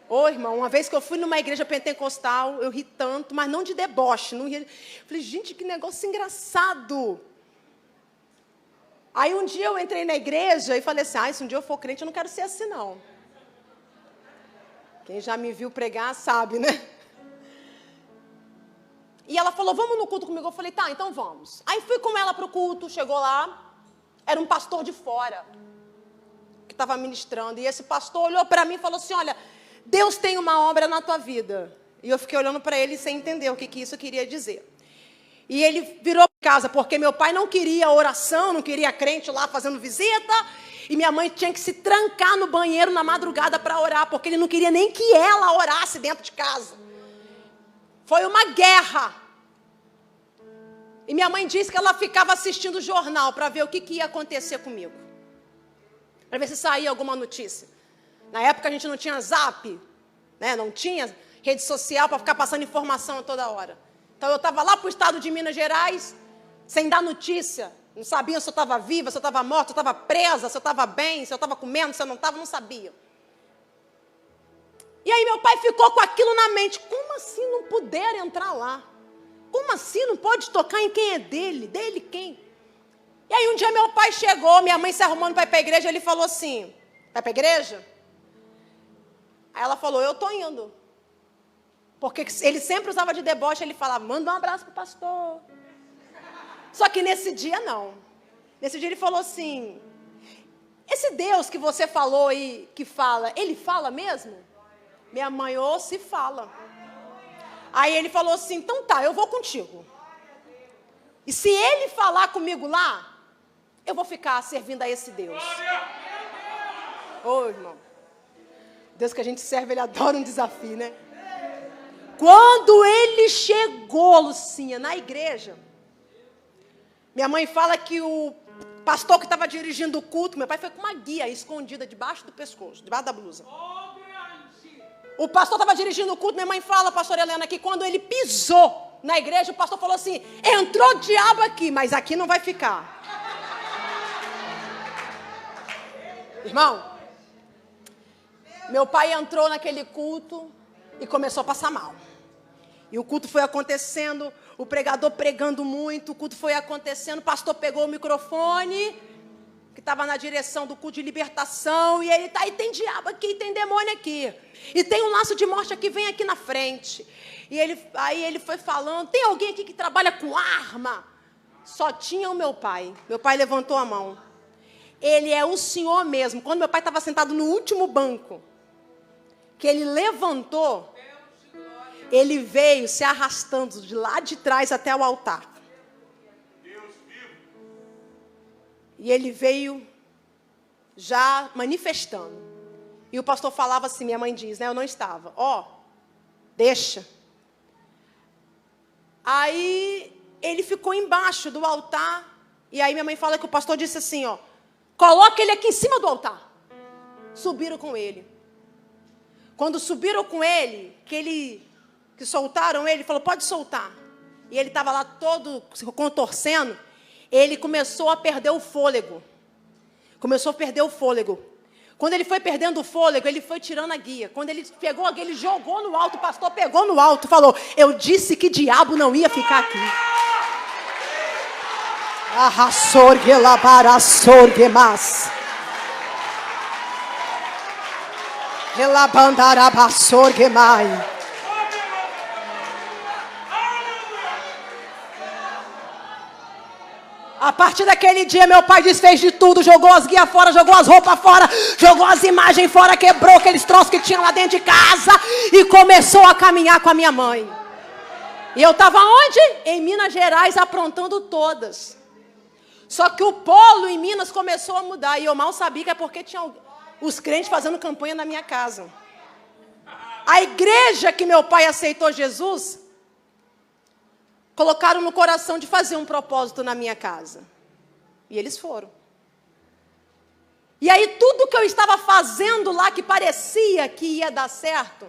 Ô, irmão, uma vez que eu fui numa igreja pentecostal, eu ri tanto, mas não de deboche. Não ri. Falei, gente, que negócio engraçado. Aí um dia eu entrei na igreja e falei assim, se um dia eu for crente, eu não quero ser assim, não. Quem já me viu pregar sabe, né? E ela falou, vamos no culto comigo. Eu falei, tá, então vamos. Aí fui com ela para o culto, chegou lá, era um pastor de fora, que estava ministrando. E esse pastor olhou para mim e falou assim, olha, Deus tem uma obra na tua vida. E eu fiquei olhando para ele sem entender o que isso queria dizer. E ele virou para casa, porque meu pai não queria oração, não queria crente lá fazendo visita. E minha mãe tinha que se trancar no banheiro na madrugada para orar, porque ele não queria nem que ela orasse dentro de casa. Foi uma guerra. E minha mãe disse que ela ficava assistindo o jornal para ver o que ia acontecer comigo. Para ver se saía alguma notícia. Na época a gente não tinha zap, né? Não tinha rede social para ficar passando informação a toda hora. Então eu estava lá para o estado de Minas Gerais, sem dar notícia. Não sabia se eu estava viva, se eu estava morta, se eu estava presa, se eu estava bem, se eu estava comendo, se eu não estava, não sabia. E aí meu pai ficou com aquilo na mente. Como assim não puder entrar lá? Como assim não pode tocar em quem é dele? Dele quem? E aí um dia meu pai chegou, minha mãe se arrumando para ir para a igreja, ele falou assim, vai para a igreja? Aí ela falou, eu estou indo. Porque ele sempre usava de deboche, ele falava, manda um abraço para o pastor. Só que nesse dia não. Nesse dia ele falou assim, esse Deus que você falou e que fala, ele fala mesmo? Minha mãe, se fala. Aí ele falou assim, então tá, eu vou contigo. E se ele falar comigo lá, eu vou ficar servindo a esse Deus. Ô, irmão. Deus que a gente serve, ele adora um desafio, né? Quando ele chegou, Lucinha, na igreja, minha mãe fala que o pastor que estava dirigindo o culto, meu pai foi com uma guia escondida debaixo do pescoço, debaixo da blusa. O pastor estava dirigindo o culto, minha mãe fala, pastor Helena, que quando ele pisou na igreja, o pastor falou assim, entrou o diabo aqui, mas aqui não vai ficar. Irmão, meu pai entrou naquele culto e começou a passar mal. E o culto foi acontecendo, o pregador pregando muito, o culto foi acontecendo, o pastor pegou o microfone, que estava na direção do culto de libertação, e ele tá, e tem diabo aqui, tem demônio aqui, e tem um laço de morte aqui, vem aqui na frente. E aí ele foi falando, tem alguém aqui que trabalha com arma? Só tinha o meu pai levantou a mão. Ele é o Senhor mesmo. Quando meu pai estava sentado no último banco, que ele levantou, ele veio se arrastando de lá de trás até o altar. E ele veio já manifestando. E o pastor falava assim, minha mãe diz, né? Eu não estava. Deixa. Aí ele ficou embaixo do altar. E aí minha mãe fala que o pastor disse assim, coloca ele aqui em cima do altar. Subiram com ele. Quando subiram com ele, que soltaram ele, falou, pode soltar. E ele estava lá todo se contorcendo. Ele começou a perder o fôlego. Quando ele foi perdendo o fôlego, ele foi tirando a guia. Quando ele pegou a guia, ele jogou no alto, o pastor pegou no alto e falou, eu disse que diabo não ia ficar aqui. A partir daquele dia, meu pai desfez de tudo, jogou as guias fora, jogou as roupas fora, jogou as imagens fora, quebrou aqueles troços que tinha lá dentro de casa e começou a caminhar com a minha mãe. E eu estava onde? Em Minas Gerais, aprontando todas. Só que o polo em Minas começou a mudar, e eu mal sabia que é porque tinha os crentes fazendo campanha na minha casa. A igreja que meu pai aceitou Jesus, colocaram no coração de fazer um propósito na minha casa. E eles foram. E aí tudo que eu estava fazendo lá, que parecia que ia dar certo,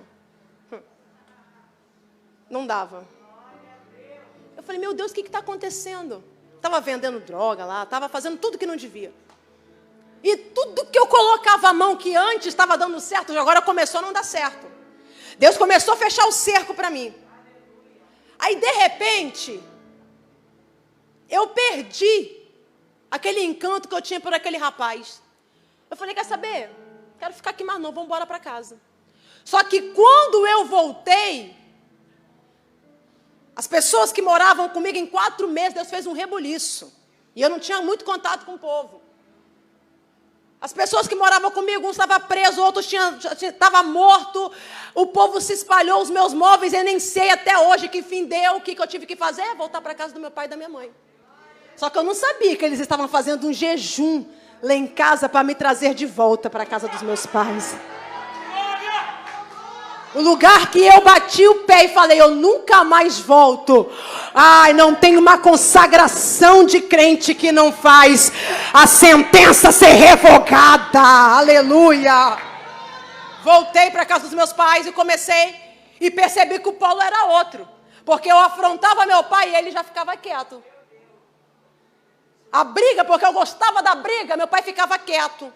não dava. Eu falei, meu Deus, o que está acontecendo? Estava vendendo droga lá, estava fazendo tudo que não devia. E tudo que eu colocava a mão que antes estava dando certo, agora começou a não dar certo. Deus começou a fechar o cerco para mim. Aí, de repente, eu perdi aquele encanto que eu tinha por aquele rapaz. Eu falei, quer saber? Quero ficar aqui mais não, vamos embora para casa. Só que quando eu voltei, as pessoas que moravam comigo em 4 meses, Deus fez um rebuliço. E eu não tinha muito contato com o povo. As pessoas que moravam comigo, um estava preso, outro estava morto. O povo se espalhou, os meus móveis, eu nem sei até hoje que fim deu. O que eu tive que fazer? Voltar para a casa do meu pai e da minha mãe. Só que eu não sabia que eles estavam fazendo um jejum lá em casa para me trazer de volta para a casa dos meus pais. O lugar que eu bati o pé e falei, eu nunca mais volto. Ai, não tem uma consagração de crente que não faz a sentença ser revogada. Aleluia. Voltei para a casa dos meus pais e comecei e percebi que o polo era outro. Porque eu afrontava meu pai e ele já ficava quieto. A briga, porque eu gostava da briga, meu pai ficava quieto.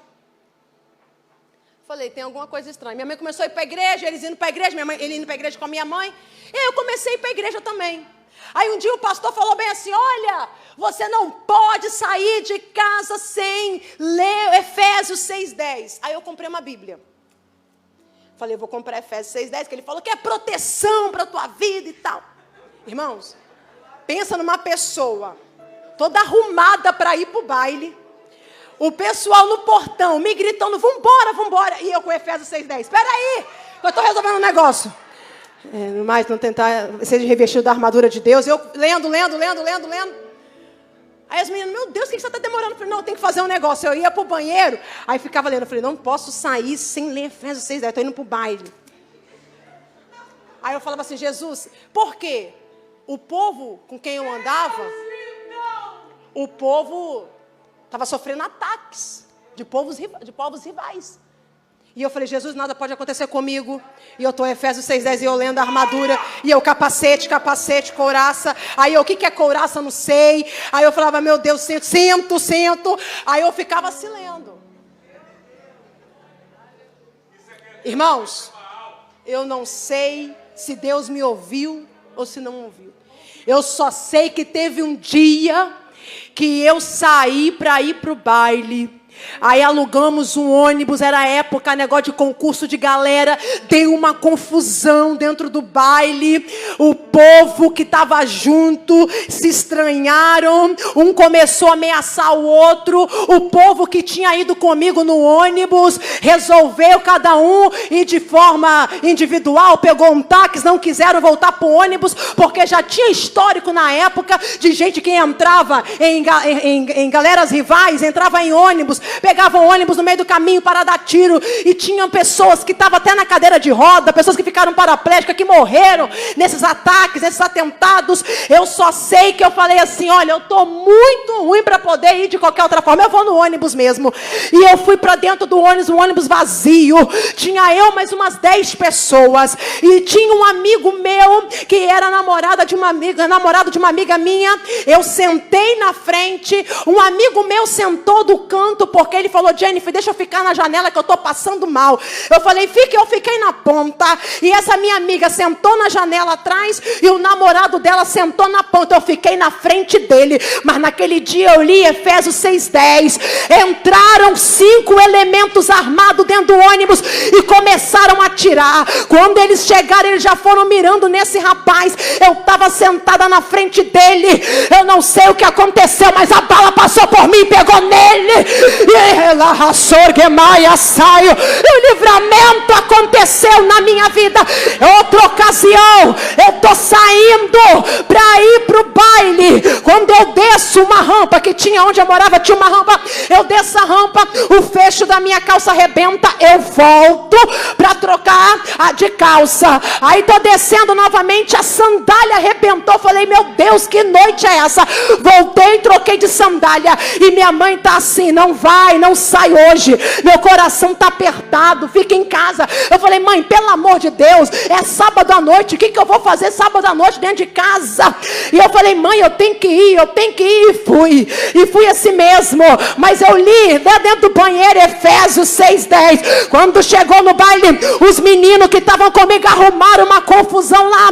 Falei, tem alguma coisa estranha. Minha mãe começou a ir para a igreja, eles indo para a igreja, ele indo para a igreja com a minha mãe. E eu comecei a ir para a igreja também. Aí um dia o pastor falou bem assim, olha, você não pode sair de casa sem ler Efésios 6:10. Aí eu comprei uma Bíblia. Falei, eu vou comprar Efésios 6:10, que ele falou que é proteção para a tua vida e tal. Irmãos, pensa numa pessoa toda arrumada para ir para o baile. O pessoal no portão me gritando, vambora, vambora. E eu com Efésios 6:10. Espera aí, eu estou resolvendo um negócio. Mais não tentar ser revestido da armadura de Deus. Eu lendo. Aí as meninas, meu Deus, o que você está demorando? Eu falei, não, tem que fazer um negócio. Eu ia para o banheiro, aí ficava lendo. Eu falei, não posso sair sem ler Efésios 6:10. Estou indo para o baile. Aí eu falava assim, Jesus, por quê? O povo com quem eu andava, o povo estava sofrendo ataques de povos rivais. E eu falei, Jesus, nada pode acontecer comigo. E eu estou em Efésios 6:10 e eu lendo a armadura. E eu capacete, couraça. Aí eu, o que é couraça? Não sei. Aí eu falava, meu Deus, sento. Aí eu ficava assim lendo. Irmãos, eu não sei se Deus me ouviu ou se não ouviu. Eu só sei que teve um dia que eu saí para ir para o baile. Aí alugamos um ônibus, era época, negócio de concurso de galera, deu uma confusão dentro do baile, o povo que estava junto se estranharam, um começou a ameaçar o outro, o povo que tinha ido comigo no ônibus, resolveu cada um ir de forma individual, pegou um táxi, não quiseram voltar para o ônibus, porque já tinha histórico na época de gente que entrava em galeras rivais, entrava em ônibus, pegavam ônibus no meio do caminho para dar tiro, e tinham pessoas que estavam até na cadeira de roda, pessoas que ficaram paraplégicas, que morreram nesses ataques, nesses atentados. Eu só sei que eu falei assim, olha, eu estou muito ruim para poder ir de qualquer outra forma, eu vou no ônibus mesmo. E eu fui para dentro do ônibus, um ônibus vazio, tinha eu mais umas 10 pessoas, e tinha um amigo meu, que era namorado de uma amiga minha. Eu sentei na frente, um amigo meu sentou do canto, porque ele falou, Jennifer, deixa eu ficar na janela que eu estou passando mal. Eu falei, eu fiquei na ponta. E essa minha amiga sentou na janela atrás e o namorado dela sentou na ponta. Eu fiquei na frente dele. Mas naquele dia eu li Efésios 6:10. Entraram 5 elementos armados dentro do ônibus e começaram a atirar. Quando eles chegaram, eles já foram mirando nesse rapaz. Eu estava sentada na frente dele. Eu não sei o que aconteceu, mas a bala passou por mim e pegou nele. E o livramento aconteceu na minha vida. Outra ocasião, eu estou saindo para ir para o baile. Quando eu desço uma rampa que tinha onde eu morava, tinha uma rampa. Eu desço a rampa, o fecho da minha calça arrebenta, eu volto para trocar de calça. Aí tô descendo novamente, a sandália arrebentou. Falei, meu Deus, que noite é essa? Voltei, troquei de sandália. E minha mãe tá assim, não vai, não sai hoje. Meu coração tá apertado, fica em casa. Eu falei, mãe, pelo amor de Deus, é sábado à noite, o que eu vou fazer sábado à noite dentro de casa? E eu falei, mãe, eu tenho que ir. E fui assim mesmo. Mas eu li dentro do banheiro Efésios 6:10. Quando chegou no baile, os meninos que estavam comigo arrumaram uma confusão lá.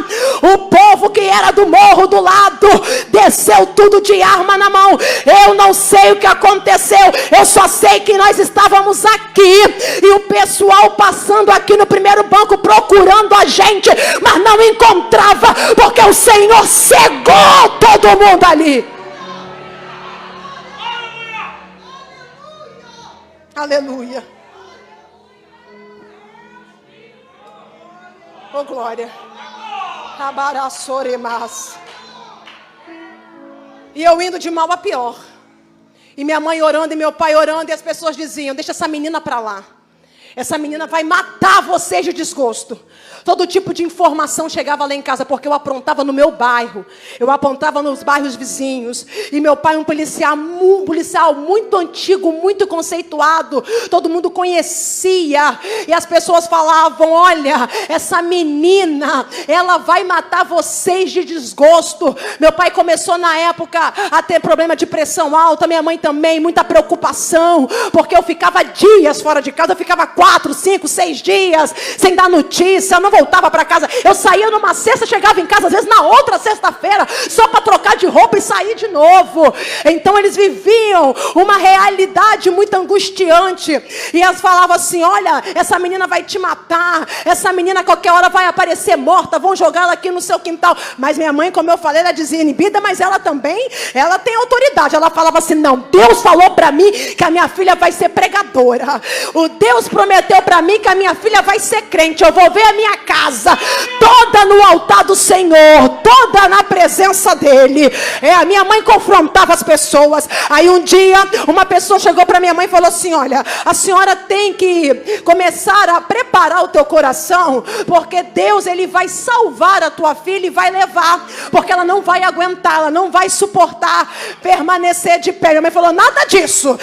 O povo que era do morro do lado desceu tudo de arma na mão. Eu não sei o que aconteceu, eu só sei que nós estávamos aqui e o pessoal passando aqui no primeiro banco procurando a gente, mas não encontrava, porque o Senhor cegou todo mundo ali. Aleluia. Oh, glória. Abaraçoremas. E eu indo de mal a pior. E minha mãe orando e meu pai orando. E as pessoas diziam, deixa essa menina para lá. Essa menina vai matar vocês de desgosto. Todo tipo de informação chegava lá em casa, porque eu aprontava no meu bairro. Eu apontava nos bairros vizinhos. E meu pai, um policial muito antigo, muito conceituado. Todo mundo conhecia. E as pessoas falavam, olha, essa menina, ela vai matar vocês de desgosto. Meu pai começou na época a ter problema de pressão alta. Minha mãe também, muita preocupação. Porque eu ficava dias fora de casa. Eu ficava 4, 5, 6 dias sem dar notícia. Eu não voltava para casa. Eu saía numa sexta, chegava em casa às vezes na outra sexta-feira, só para trocar de roupa e sair de novo. Então eles viviam uma realidade muito angustiante. E elas falavam assim, olha, essa menina vai te matar, essa menina a qualquer hora vai aparecer morta, vão jogá-la aqui no seu quintal. Mas minha mãe, como eu falei, ela dizia inibida, mas ela também, ela tem autoridade. Ela falava assim, não, Deus falou para mim que a minha filha vai ser pregadora. O Deus prometeu para mim que a minha filha vai ser crente. Eu vou ver a minha casa toda no altar do Senhor, toda na presença dele. A minha mãe confrontava as pessoas. Aí um dia uma pessoa chegou para minha mãe e falou assim, olha, a senhora tem que começar a preparar o teu coração, porque Deus, ele vai salvar a tua filha e vai levar, porque ela não vai aguentar, ela não vai suportar permanecer de pé. Minha mãe falou, nada disso.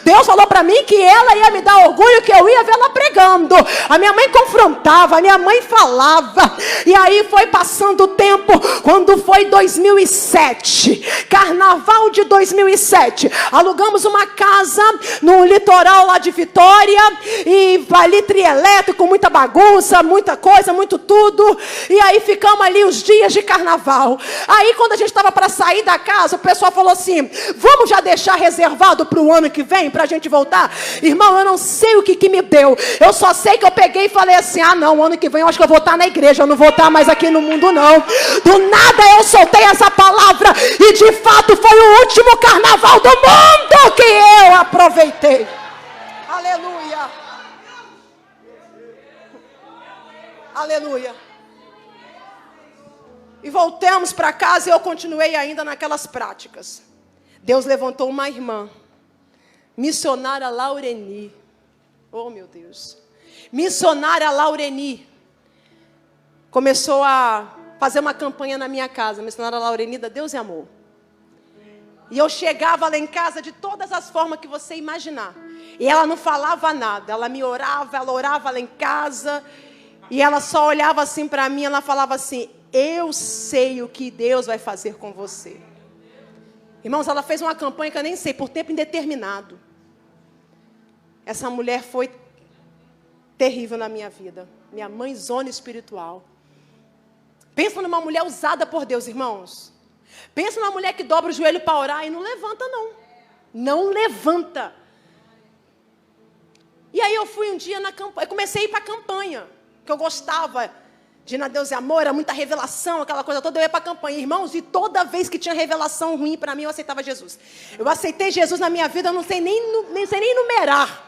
Deus falou para mim que ela ia me dar orgulho, que eu ia ver ela pregando. A minha mãe confrontava, a minha mãe falava. E aí foi passando o tempo. Quando foi 2007, carnaval de 2007, alugamos uma casa no litoral lá de Vitória, e ali trielétrico, muita bagunça, muita coisa, muito tudo. E aí ficamos ali os dias de carnaval. Aí quando a gente estava para sair da casa, o pessoal falou assim, vamos já deixar reservado para o ano que vem, para a gente voltar? Irmão, eu não sei o que me deu. Eu só sei que eu peguei e falei assim, não, ano que vem eu acho que eu vou estar na igreja, eu não vou estar mais aqui no mundo não. Do nada eu soltei essa palavra, e de fato foi o último carnaval do mundo que eu aproveitei. Aleluia. Aleluia. E voltamos para casa e eu continuei ainda naquelas práticas. Deus levantou uma irmã, missionária Laureni. Oh, meu Deus. Missionária Laureni começou a fazer uma campanha na minha casa. Missionária Laureni da Deus e Amor. E eu chegava lá em casa de todas as formas que você imaginar. E ela não falava nada. Ela me orava, ela orava lá em casa. E ela só olhava assim para mim, ela falava assim, eu sei o que Deus vai fazer com você. Irmãos, ela fez uma campanha que eu nem sei, por tempo indeterminado. Essa mulher foi terrível na minha vida. Minha mãezona espiritual. Pensa numa mulher usada por Deus, irmãos. Pensa numa mulher que dobra o joelho para orar e não levanta, não. Não levanta. E aí eu fui um dia na campanha. Eu comecei a ir para a campanha, que eu gostava de ir na Deus e Amor, era muita revelação, aquela coisa toda. Eu ia para a campanha, irmãos, e toda vez que tinha revelação ruim para mim, eu aceitava Jesus. Eu aceitei Jesus na minha vida, eu não sei nem numerar.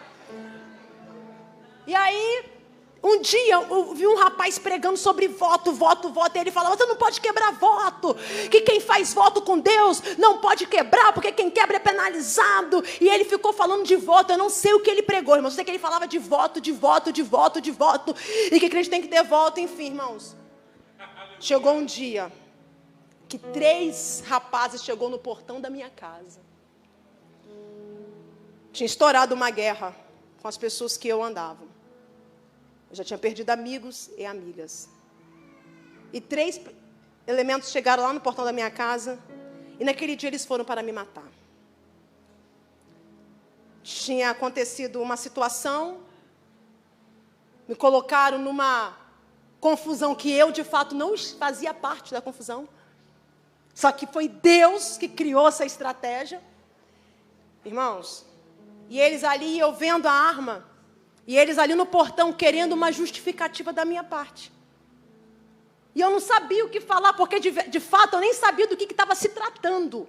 E aí, Um dia eu vi um rapaz pregando sobre voto, e ele falava, você não pode quebrar voto, que quem faz voto com Deus não pode quebrar, porque quem quebra é penalizado. E ele ficou falando de voto, eu não sei o que ele pregou, irmãos, eu sei que ele falava de voto, e que crente tem que ter voto, enfim, irmãos. Chegou um dia que 3 rapazes chegou no portão da minha casa. Tinha estourado uma guerra com as pessoas que eu andava. Eu já tinha perdido amigos e amigas. E 3 elementos chegaram lá no portão da minha casa. E naquele dia eles foram para me matar. Tinha acontecido uma situação. Me colocaram numa confusão que eu, de fato, não fazia parte da confusão. Só que foi Deus que criou essa estratégia. Irmãos, e eles ali, eu vendo a arma... E eles ali no portão querendo uma justificativa da minha parte. E eu não sabia o que falar, porque de fato eu nem sabia do que estava se tratando.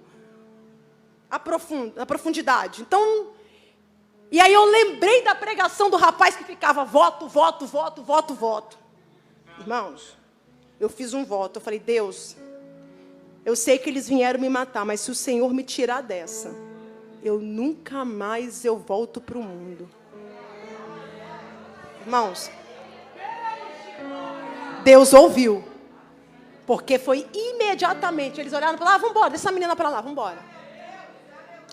A profundidade. Então, e aí eu lembrei da pregação do rapaz que ficava voto. Irmãos, eu fiz um voto. Eu falei, Deus, eu sei que eles vieram me matar, mas se o Senhor me tirar dessa, eu nunca mais volto para o mundo. Irmãos, Deus ouviu, porque foi imediatamente, eles olharam para lá, vamos embora, deixa essa menina para lá, vamos embora.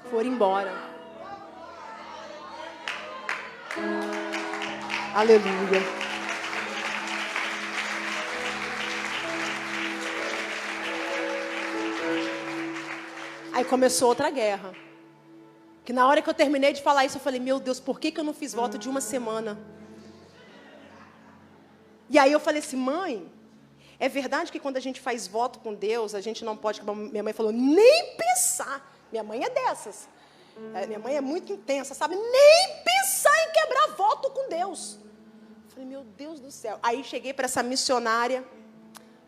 Foram embora. Aleluia. Aí começou outra guerra. Que na hora que eu terminei de falar isso, eu falei, meu Deus, por que eu não fiz voto de 1 semana? E aí eu falei assim, mãe, é verdade que quando a gente faz voto com Deus, a gente não pode... Minha mãe falou, nem pensar. Minha mãe é dessas. Minha mãe é muito intensa, sabe? Nem pensar em quebrar voto com Deus. Eu falei, meu Deus do céu. Aí cheguei para essa missionária,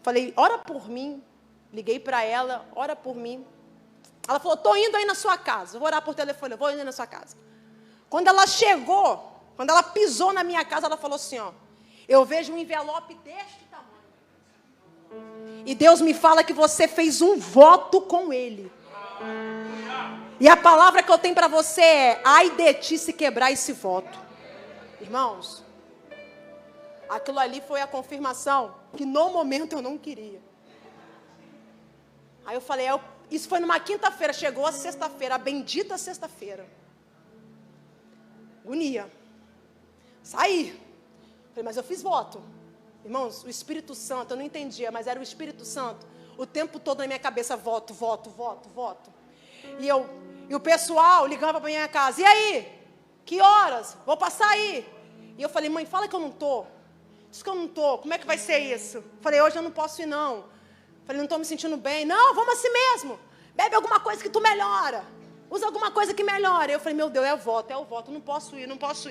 falei, ora por mim. Liguei para ela, ora por mim. Ela falou, estou indo aí na sua casa. Vou orar por telefone, vou indo aí na sua casa. Quando ela chegou, quando ela pisou na minha casa, ela falou assim, ó, eu vejo um envelope deste tamanho. E Deus me fala que você fez um voto com Ele. E a palavra que eu tenho para você é, ai de ti se quebrar esse voto. Irmãos, aquilo ali foi a confirmação que no momento eu não queria. Aí eu falei, isso foi numa quinta-feira, chegou a sexta-feira, a bendita sexta-feira. Agonia. Saí. Falei, mas eu fiz voto. Irmãos, o Espírito Santo, eu não entendia, mas era o Espírito Santo. O tempo todo na minha cabeça, voto. E o pessoal ligava para minha casa. E aí? Que horas? Vou passar aí. E eu falei, mãe, fala que eu não estou. Diz que eu não estou. Como é que vai ser isso? Falei, hoje eu não posso ir, não. Falei, não estou me sentindo bem. Não, vamos assim mesmo. Bebe alguma coisa que tu melhora. Usa alguma coisa que melhore. Eu falei, meu Deus, é o voto. Não posso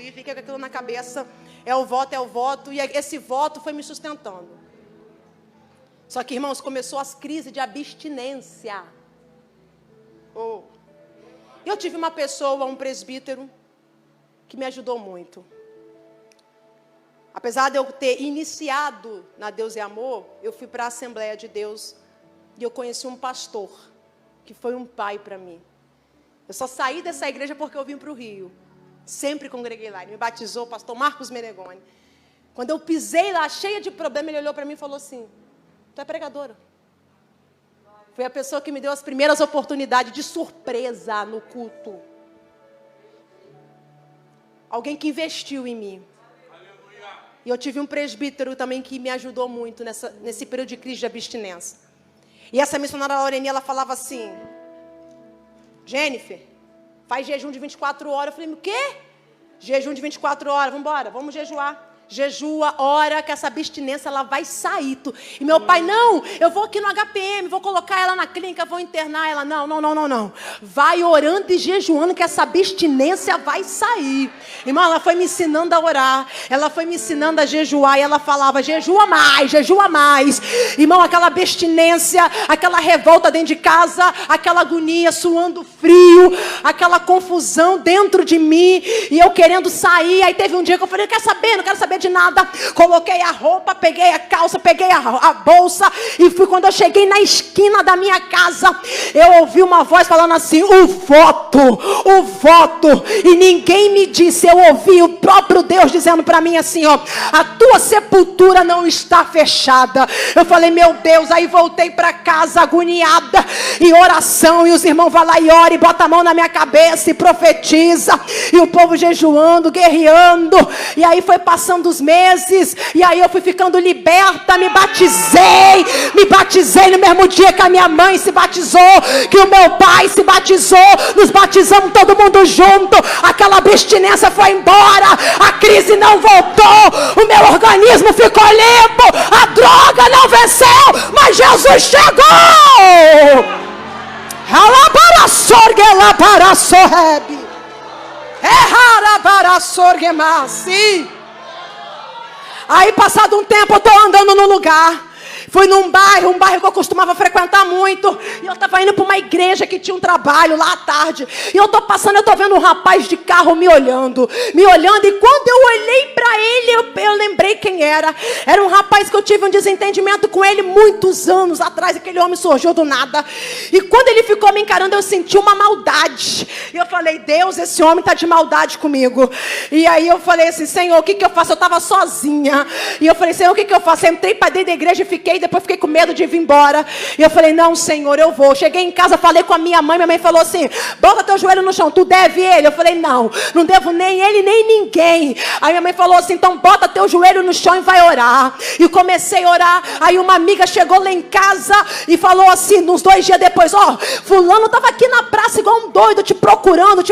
ir. Fica com aquilo na cabeça. É o voto. E esse voto foi me sustentando. Só que, irmãos, começou as crises de abstinência. Eu tive uma pessoa, um presbítero, que me ajudou muito. Apesar de eu ter iniciado na Deus é Amor, eu fui para a Assembleia de Deus e eu conheci um pastor, que foi um pai para mim. Eu só saí dessa igreja porque eu vim para o Rio. Sempre congreguei lá. Ele me batizou, o pastor Marcos Menegoni. Quando eu pisei lá, cheia de problema, ele olhou para mim e falou assim, tu é pregadora. Foi a pessoa que me deu as primeiras oportunidades de surpresa no culto. Alguém que investiu em mim. E eu tive um presbítero também que me ajudou muito nesse período de crise de abstinência. E essa missionária Loreni, ela falava assim, Jennifer, faz jejum de 24 horas. Eu falei, o quê? Jejum de 24 horas, vamos embora, vamos jejuar. Jejua, ora, que essa abstinência ela vai sair. E meu pai, não, eu vou aqui no HPM, vou colocar ela na clínica, vou internar ela. Não. Vai orando e jejuando que essa abstinência vai sair. Irmão, ela foi me ensinando a orar, ela foi me ensinando a jejuar, e ela falava, jejua mais. Irmão, aquela abstinência, aquela revolta dentro de casa, aquela agonia, suando frio, aquela confusão dentro de mim, e eu querendo sair. Aí teve um dia que eu falei, não quero saber saber de nada. Coloquei a roupa, peguei a calça, peguei a bolsa e fui. Quando eu cheguei na esquina da minha casa, eu ouvi uma voz falando assim: o voto. E ninguém me disse, eu ouvi o próprio Deus dizendo para mim assim, ó: a tua sepultura não está fechada. Eu falei, meu Deus. Aí voltei para casa agoniada, em oração, e os irmãos vão lá e oram, e bota a mão na minha cabeça e profetiza, e o povo jejuando, guerreando. E aí foi passando os meses, e aí eu fui ficando liberta. Me batizei no mesmo dia que a minha mãe se batizou, que o meu pai se batizou. Nos batizamos todo mundo junto. Aquela abstinência foi embora, a crise não voltou, o meu organismo ficou limpo, a droga não venceu, mas Jesus chegou. Aí passado um tempo eu estou andando no lugar. Fui num bairro, um bairro que eu costumava frequentar muito. E eu estava indo para uma igreja que tinha um trabalho lá à tarde. E eu estou passando, eu estou vendo um rapaz de carro me olhando. E quando eu olhei para ele, eu lembrei quem era. Era um rapaz que eu tive um desentendimento com ele muitos anos atrás. Aquele homem surgiu do nada. E quando ele ficou me encarando, eu senti uma maldade. E eu falei, Deus, esse homem está de maldade comigo. E aí eu falei assim, Senhor, o que eu faço? Eu estava sozinha. E eu falei, Senhor, o que eu faço? Eu entrei para dentro da igreja e fiquei. Depois fiquei com medo de vir embora. E eu falei, não, Senhor, eu vou. Cheguei em casa, falei com a minha mãe. Minha mãe falou assim, bota teu joelho no chão, tu deve ele? Eu falei, não devo nem ele, nem ninguém. Aí minha mãe falou assim, então bota teu joelho no chão e vai orar. E comecei a orar. Aí uma amiga chegou lá em casa e falou assim, uns 2 dias depois, ó, fulano estava aqui na praça igual um doido, te procurando.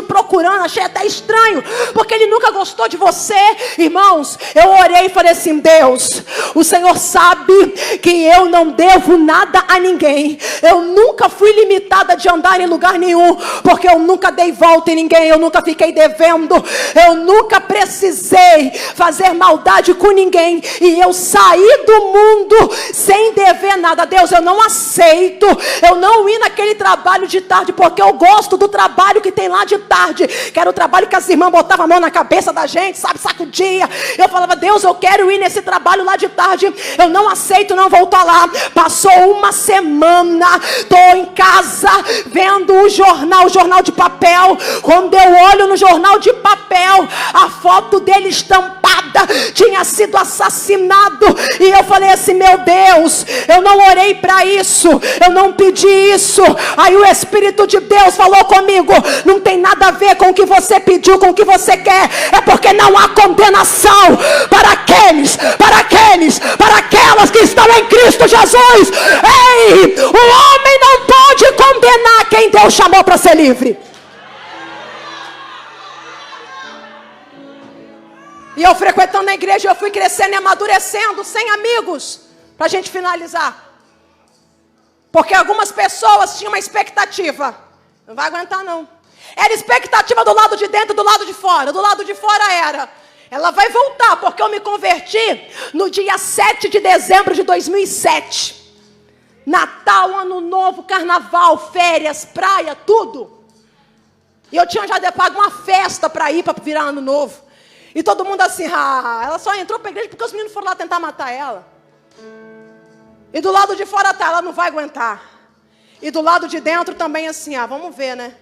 Achei até estranho, porque ele nunca gostou de você. Irmãos, eu orei e falei assim, Deus, o Senhor sabe que eu não devo nada a ninguém. Eu nunca fui limitada de andar em lugar nenhum, porque eu nunca dei volta em ninguém. Eu nunca fiquei devendo. Eu nunca precisei fazer maldade com ninguém. E eu saí do mundo sem dever nada. Deus, eu não aceito eu não ir naquele trabalho de tarde, porque eu gosto do trabalho que tem lá de tarde, que era o trabalho que as irmãs botavam a mão na cabeça da gente, sabe, sacudia. Eu falava, Deus, eu quero ir nesse trabalho lá de tarde. Eu não aceito não voltar lá. Passou uma semana, estou em casa vendo o jornal de papel. Quando eu olho no jornal de papel, a foto dele estampada, tinha sido assassinado. E eu falei assim, meu Deus, eu não orei para isso, eu não pedi isso. Aí o Espírito de Deus falou comigo, não tem nada a ver com o que você pediu, com o que você quer. É porque não há condenação para aquelas que estão em Cristo Jesus. Ei, o homem não pode condenar quem Deus chamou para ser livre. E eu frequentando a igreja, eu fui crescendo e amadurecendo, sem amigos, para a gente finalizar. Porque algumas pessoas tinham uma expectativa. Não vai aguentar não. Era expectativa do lado de dentro e do lado de fora. Do lado de fora era, ela vai voltar, porque eu me converti no dia 7 de dezembro de 2007. Natal, Ano Novo, Carnaval, férias, praia, tudo. E eu tinha já pago uma festa para ir, para virar Ano Novo. E todo mundo assim, ela só entrou para a igreja porque os meninos foram lá tentar matar ela. E do lado de fora tá, ela não vai aguentar. E do lado de dentro também assim, vamos ver, né?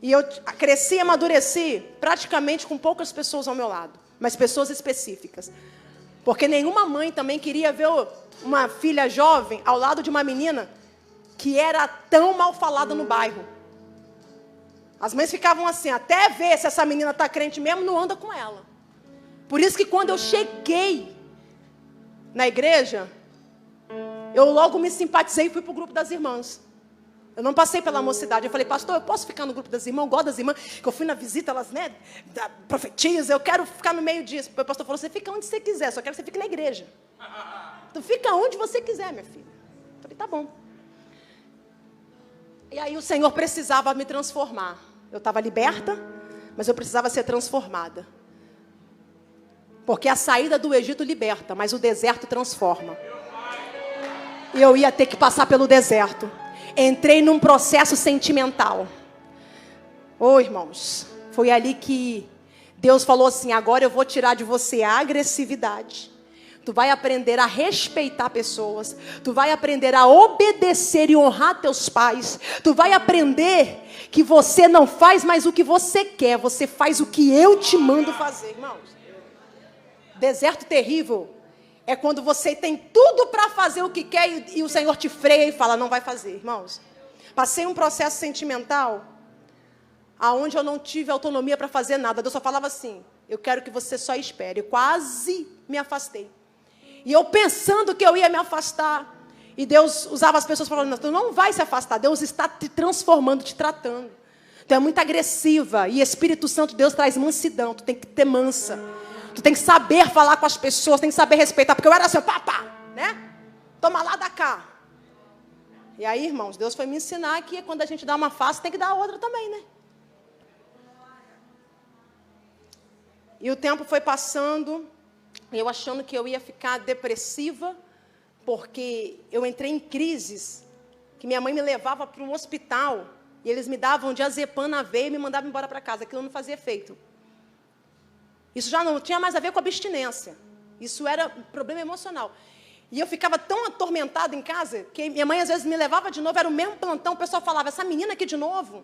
E eu cresci e amadureci praticamente com poucas pessoas ao meu lado. Mas pessoas específicas. Porque nenhuma mãe também queria ver uma filha jovem ao lado de uma menina que era tão mal falada no bairro. As mães ficavam assim, até ver se essa menina está crente mesmo, não anda com ela. Por isso que quando eu cheguei na igreja, eu logo me simpatizei e fui para o grupo das irmãs. Eu não passei pela mocidade. Eu falei, pastor, eu posso ficar no grupo das irmãs? Eu gosto das irmãs, que eu fui na visita, elas, né, profetizam, eu quero ficar no meio disso. O pastor falou, você fica onde você quiser, só quero que você fique na igreja. Tu fica onde você quiser, minha filha. Eu falei, tá bom. E aí o Senhor precisava me transformar. Eu estava liberta, mas eu precisava ser transformada. Porque a saída do Egito liberta, mas o deserto transforma. E eu ia ter que passar pelo deserto. Entrei num processo sentimental. Irmãos, foi ali que Deus falou assim: agora eu vou tirar de você a agressividade. Tu vai aprender a respeitar pessoas. Tu vai aprender a obedecer e honrar teus pais. Tu vai aprender que você não faz mais o que você quer. Você faz o que eu te mando fazer, irmãos. Deserto terrível é quando você tem tudo para fazer o que quer e o Senhor te freia e fala: não vai fazer, irmãos. Passei um processo sentimental aonde eu não tive autonomia para fazer nada. Deus só falava assim: eu quero que você só espere. Eu quase me afastei. E eu pensando que eu ia me afastar. E Deus usava as pessoas falando: tu não vai se afastar. Deus está te transformando, te tratando. Tu é muito agressiva. E Espírito Santo, Deus traz mansidão. Tu tem que ter mansa. Tu tem que saber falar com as pessoas. Tem que saber respeitar. Porque eu era assim, pá, né? Toma lá da cá. E aí, irmãos, Deus foi me ensinar que quando a gente dá uma face, tem que dar outra também, né? E o tempo foi passando. Eu achando que eu ia ficar depressiva, porque eu entrei em crises, que minha mãe me levava para um hospital, e eles me davam diazepam na veia e me mandavam embora para casa. Aquilo não fazia efeito. Isso já não tinha mais a ver com abstinência. Isso era um problema emocional. E eu ficava tão atormentada em casa, que minha mãe às vezes me levava de novo, era o mesmo plantão, o pessoal falava: essa menina aqui de novo.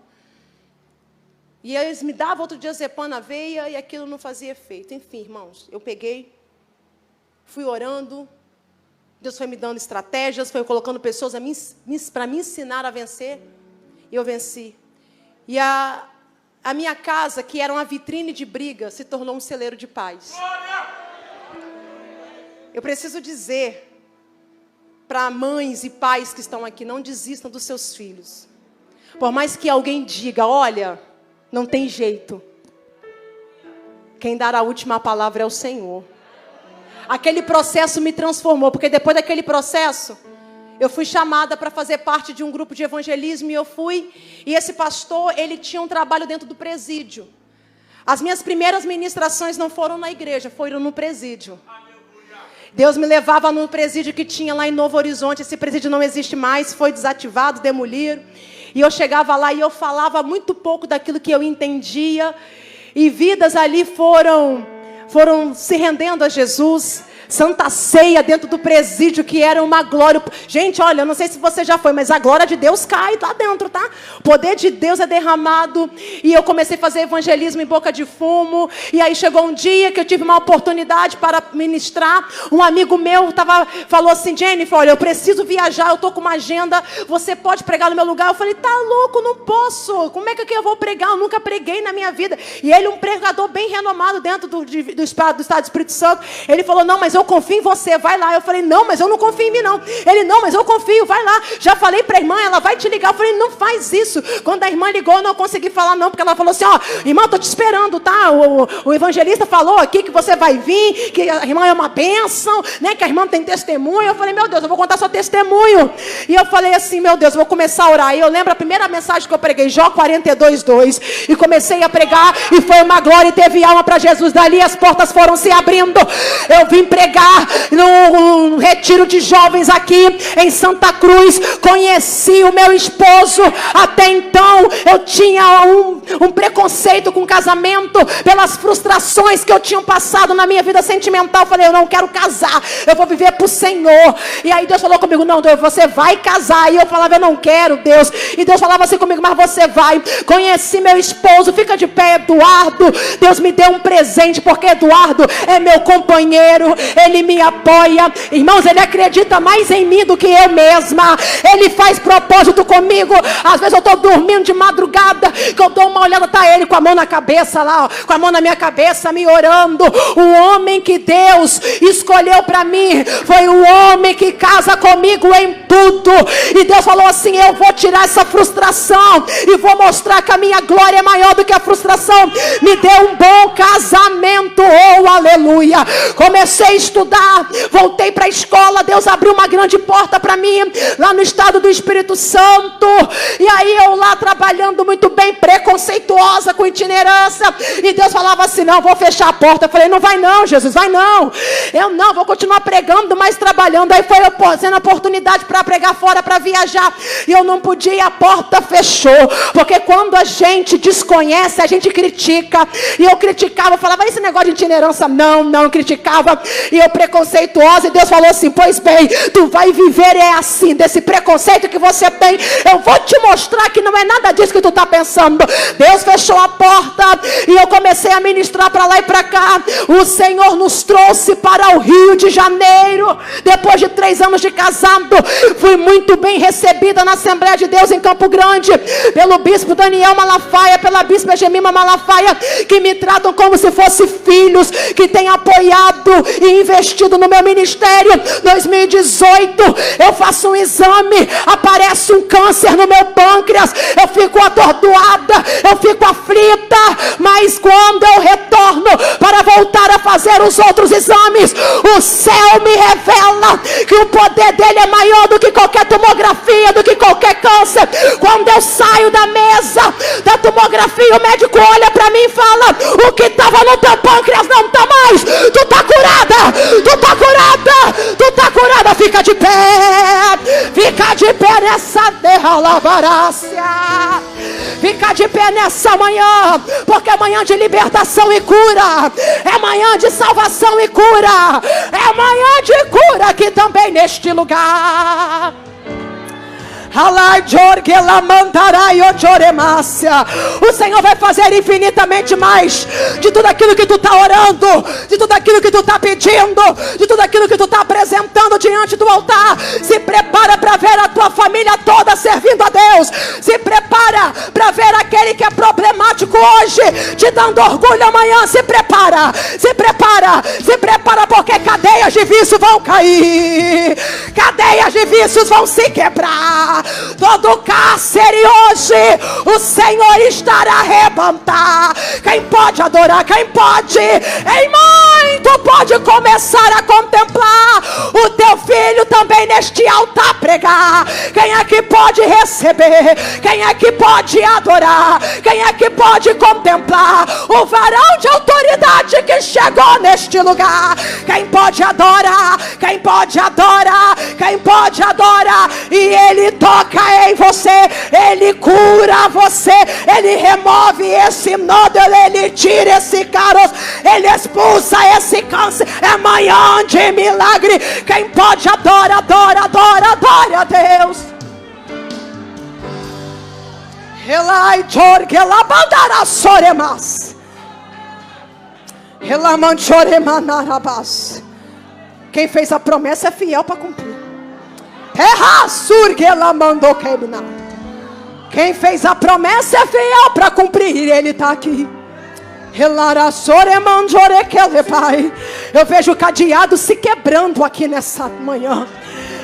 E eles me davam outro diazepam na veia, e aquilo não fazia efeito. Enfim, irmãos, eu peguei, fui orando, Deus foi me dando estratégias, foi colocando pessoas para me ensinar a vencer, e eu venci. E a minha casa, que era uma vitrine de briga, se tornou um celeiro de paz. Eu preciso dizer para mães e pais que estão aqui: não desistam dos seus filhos. Por mais que alguém diga: olha, não tem jeito, quem dará a última palavra é o Senhor. Aquele processo me transformou, porque depois daquele processo, eu fui chamada para fazer parte de um grupo de evangelismo, e eu fui, e esse pastor, ele tinha um trabalho dentro do presídio. As minhas primeiras ministrações não foram na igreja, foram no presídio. Deus me levava no presídio que tinha lá em Novo Horizonte. Esse presídio não existe mais, foi desativado, demoliram. E eu chegava lá e eu falava muito pouco daquilo que eu entendia, e vidas ali foram se rendendo a Jesus. Santa ceia dentro do presídio, que era uma glória. Gente, olha, eu não sei se você já foi, mas a glória de Deus cai lá dentro, tá? O poder de Deus é derramado. E eu comecei a fazer evangelismo em Boca de Fumo. E aí chegou um dia que eu tive uma oportunidade para ministrar. Um amigo meu falou assim: Jennifer, olha, eu preciso viajar, eu estou com uma agenda, você pode pregar no meu lugar? Eu falei: tá louco, não posso. Como é que eu vou pregar? Eu nunca preguei na minha vida. E ele, um pregador bem renomado dentro do Estado do Espírito Santo, ele falou: não, mas eu confio em você, vai lá. Eu falei: não, mas eu não confio em mim não. Ele: não, mas eu confio, vai lá. Já falei para a irmã, ela vai te ligar. Eu falei: não faz isso. Quando a irmã ligou, eu não consegui falar não, porque ela falou assim: ó, irmã, eu tô te esperando, tá? O evangelista falou aqui que você vai vir, que a irmã é uma bênção, né? Que a irmã tem testemunho. Eu falei: meu Deus, eu vou contar seu testemunho. E eu falei assim: meu Deus, eu vou começar a orar. E eu lembro a primeira mensagem que eu preguei, Jó 42:2, e comecei a pregar, e foi uma glória, e teve alma para Jesus. Dali as portas foram se abrindo. Eu vim pregar num retiro de jovens aqui em Santa Cruz. Conheci o meu esposo. Até então eu tinha um preconceito com casamento, pelas frustrações que eu tinha passado na minha vida sentimental. Eu falei: eu não quero casar, eu vou viver para o Senhor. E aí Deus falou comigo: não, Deus, você vai casar. E eu falava: eu não quero, Deus. E Deus falava assim comigo: mas você vai. Conheci meu esposo. Fica de pé, Eduardo. Deus me deu um presente, porque Eduardo é meu companheiro, ele me apoia. Irmãos, ele acredita mais em mim do que eu mesma. Ele faz propósito comigo. Às vezes eu estou dormindo de madrugada, que eu dou uma olhada, tá ele com a mão na cabeça lá, ó, com a mão na minha cabeça, me orando. O homem que Deus escolheu para mim foi o homem que casa comigo em tudo. E Deus falou assim: eu vou tirar essa frustração e vou mostrar que a minha glória é maior do que a frustração. Me deu um bom casamento, oh aleluia. Comecei a estudar, voltei para a escola. Deus abriu uma grande porta para mim lá no estado do Espírito Santo. E aí eu lá trabalhando muito bem, preconceito preconceituosa com itinerância. E Deus falava assim: não, vou fechar a porta. Eu falei: não vai não, Jesus, vai não. Eu não, vou continuar pregando, mas trabalhando. Aí foi eu sendo a oportunidade para pregar fora, para viajar. E eu não podia, a porta fechou. Porque quando a gente desconhece, a gente critica. E eu criticava, eu falava: esse negócio de itinerância, não criticava. E eu preconceituosa, e Deus falou assim: pois bem, tu vai viver assim, desse preconceito que você tem. Eu vou te mostrar que não é nada disso que tu está pensando. Deus fechou a porta e eu comecei a ministrar para lá e para cá. O Senhor nos trouxe para o Rio de Janeiro. Depois de 3 anos de casado, fui muito bem recebida na Assembleia de Deus em Campo Grande, pelo bispo Daniel Malafaia, pela bispa Gemima Malafaia, que me tratam como se fossem filhos, que têm apoiado e investido no meu ministério. 2018, eu faço um exame, aparece um câncer no meu pâncreas, eu fico atordoada, eu fico aflita, mas quando eu retorno para voltar a fazer os outros exames, o céu me revela que o poder dele é maior do que qualquer tomografia, do que qualquer câncer. Quando eu saio da mesa da tomografia, o médico olha para mim e fala: o que estava no teu pâncreas não está mais, tu está curada, tu está curada, tu está curada. Fica de pé nessa derralabarácia, fica de pé nessa manhã, porque é manhã de libertação e cura, é manhã de salvação e cura, é manhã de cura aqui também neste lugar. O Senhor vai fazer infinitamente mais de tudo aquilo que tu está orando, de tudo aquilo que tu está pedindo, de tudo aquilo que tu está apresentando diante do altar. Se prepara para ver a tua família toda servindo a Deus. Se prepara para ver aquele que é problemático hoje te dando orgulho amanhã. Se prepara, porque cadeias de vício vão cair, cadeias de vícios vão se quebrar. Todo cárcere hoje o Senhor estará a arrebentar. Quem pode adorar? Quem pode? Ei, mãe, tu pode começar a contemplar o teu filho também neste altar pregar. Quem é que pode receber? Quem é que pode adorar? Quem é que pode contemplar o varão de autoridade que chegou neste lugar? Quem pode adorar? Quem pode adorar? Quem pode adorar? E ele toca em você, ele cura você, ele remove esse nódulo, ele tira esse caroço, ele expulsa esse câncer. É manhã de milagre. Quem pode adora, adora, adora, adora a Deus. Relai jorge la bandara soremas, relaman choremanarabas. Quem fez a promessa é fiel para cumprir. Quem fez a promessa é fiel para cumprir. Ele está aqui. Eu vejo o cadeado se quebrando aqui nessa manhã.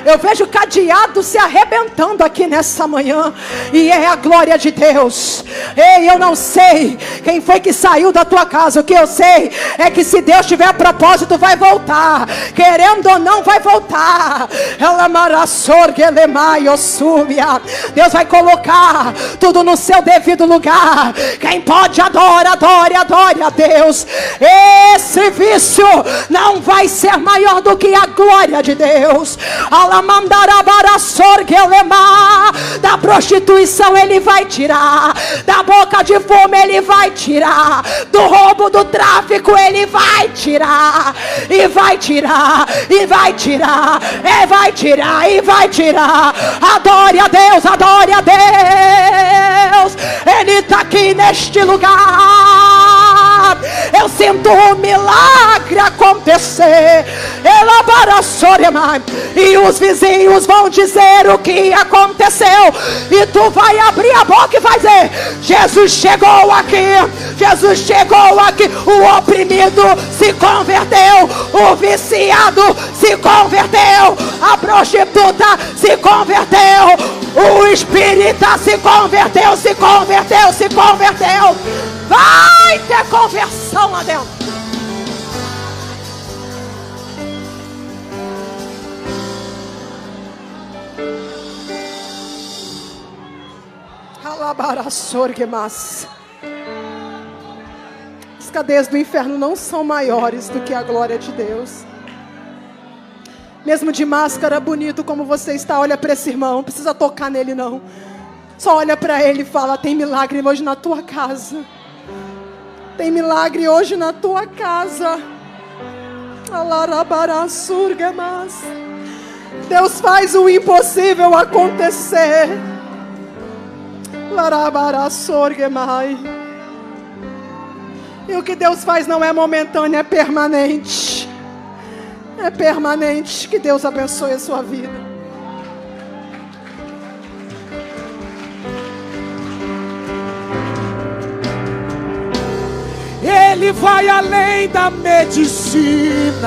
Eu vejo o cadeado se arrebentando aqui nessa manhã. E é a glória de Deus. Ei, eu não sei quem foi que saiu da tua casa. O que eu sei é que se Deus tiver propósito, vai voltar. Querendo ou não, vai voltar. Deus vai colocar tudo no seu devido lugar. Quem pode, adora, adore, adore a Deus. Esse vício não vai ser maior do que a glória de Deus. Da prostituição ele vai tirar, da boca de fome ele vai tirar, do roubo, do tráfico ele vai tirar, e vai tirar, e vai tirar, e vai tirar, e vai tirar. Adore a Deus, adore a Deus. Ele está aqui neste lugar. Eu sinto um milagre acontecer. E os vizinhos vão dizer o que aconteceu. E tu vai abrir a boca e vai dizer: Jesus chegou aqui, Jesus chegou aqui. O oprimido se converteu, o viciado se converteu, a prostituta se converteu, o espírita se converteu, se converteu, se converteu. Vai ter conversão lá dentro. cadeias do inferno não são maiores do que a glória de Deus. Mesmo de máscara, bonito como você está, olha para esse irmão, não precisa tocar nele não. Só olha para ele e fala: tem milagre hoje na tua casa. Tem milagre hoje na tua casa. Deus faz o impossível acontecer. E o que Deus faz não é momentâneo, é permanente. É permanente. Que Deus abençoe a sua vida. Ele vai além da medicina.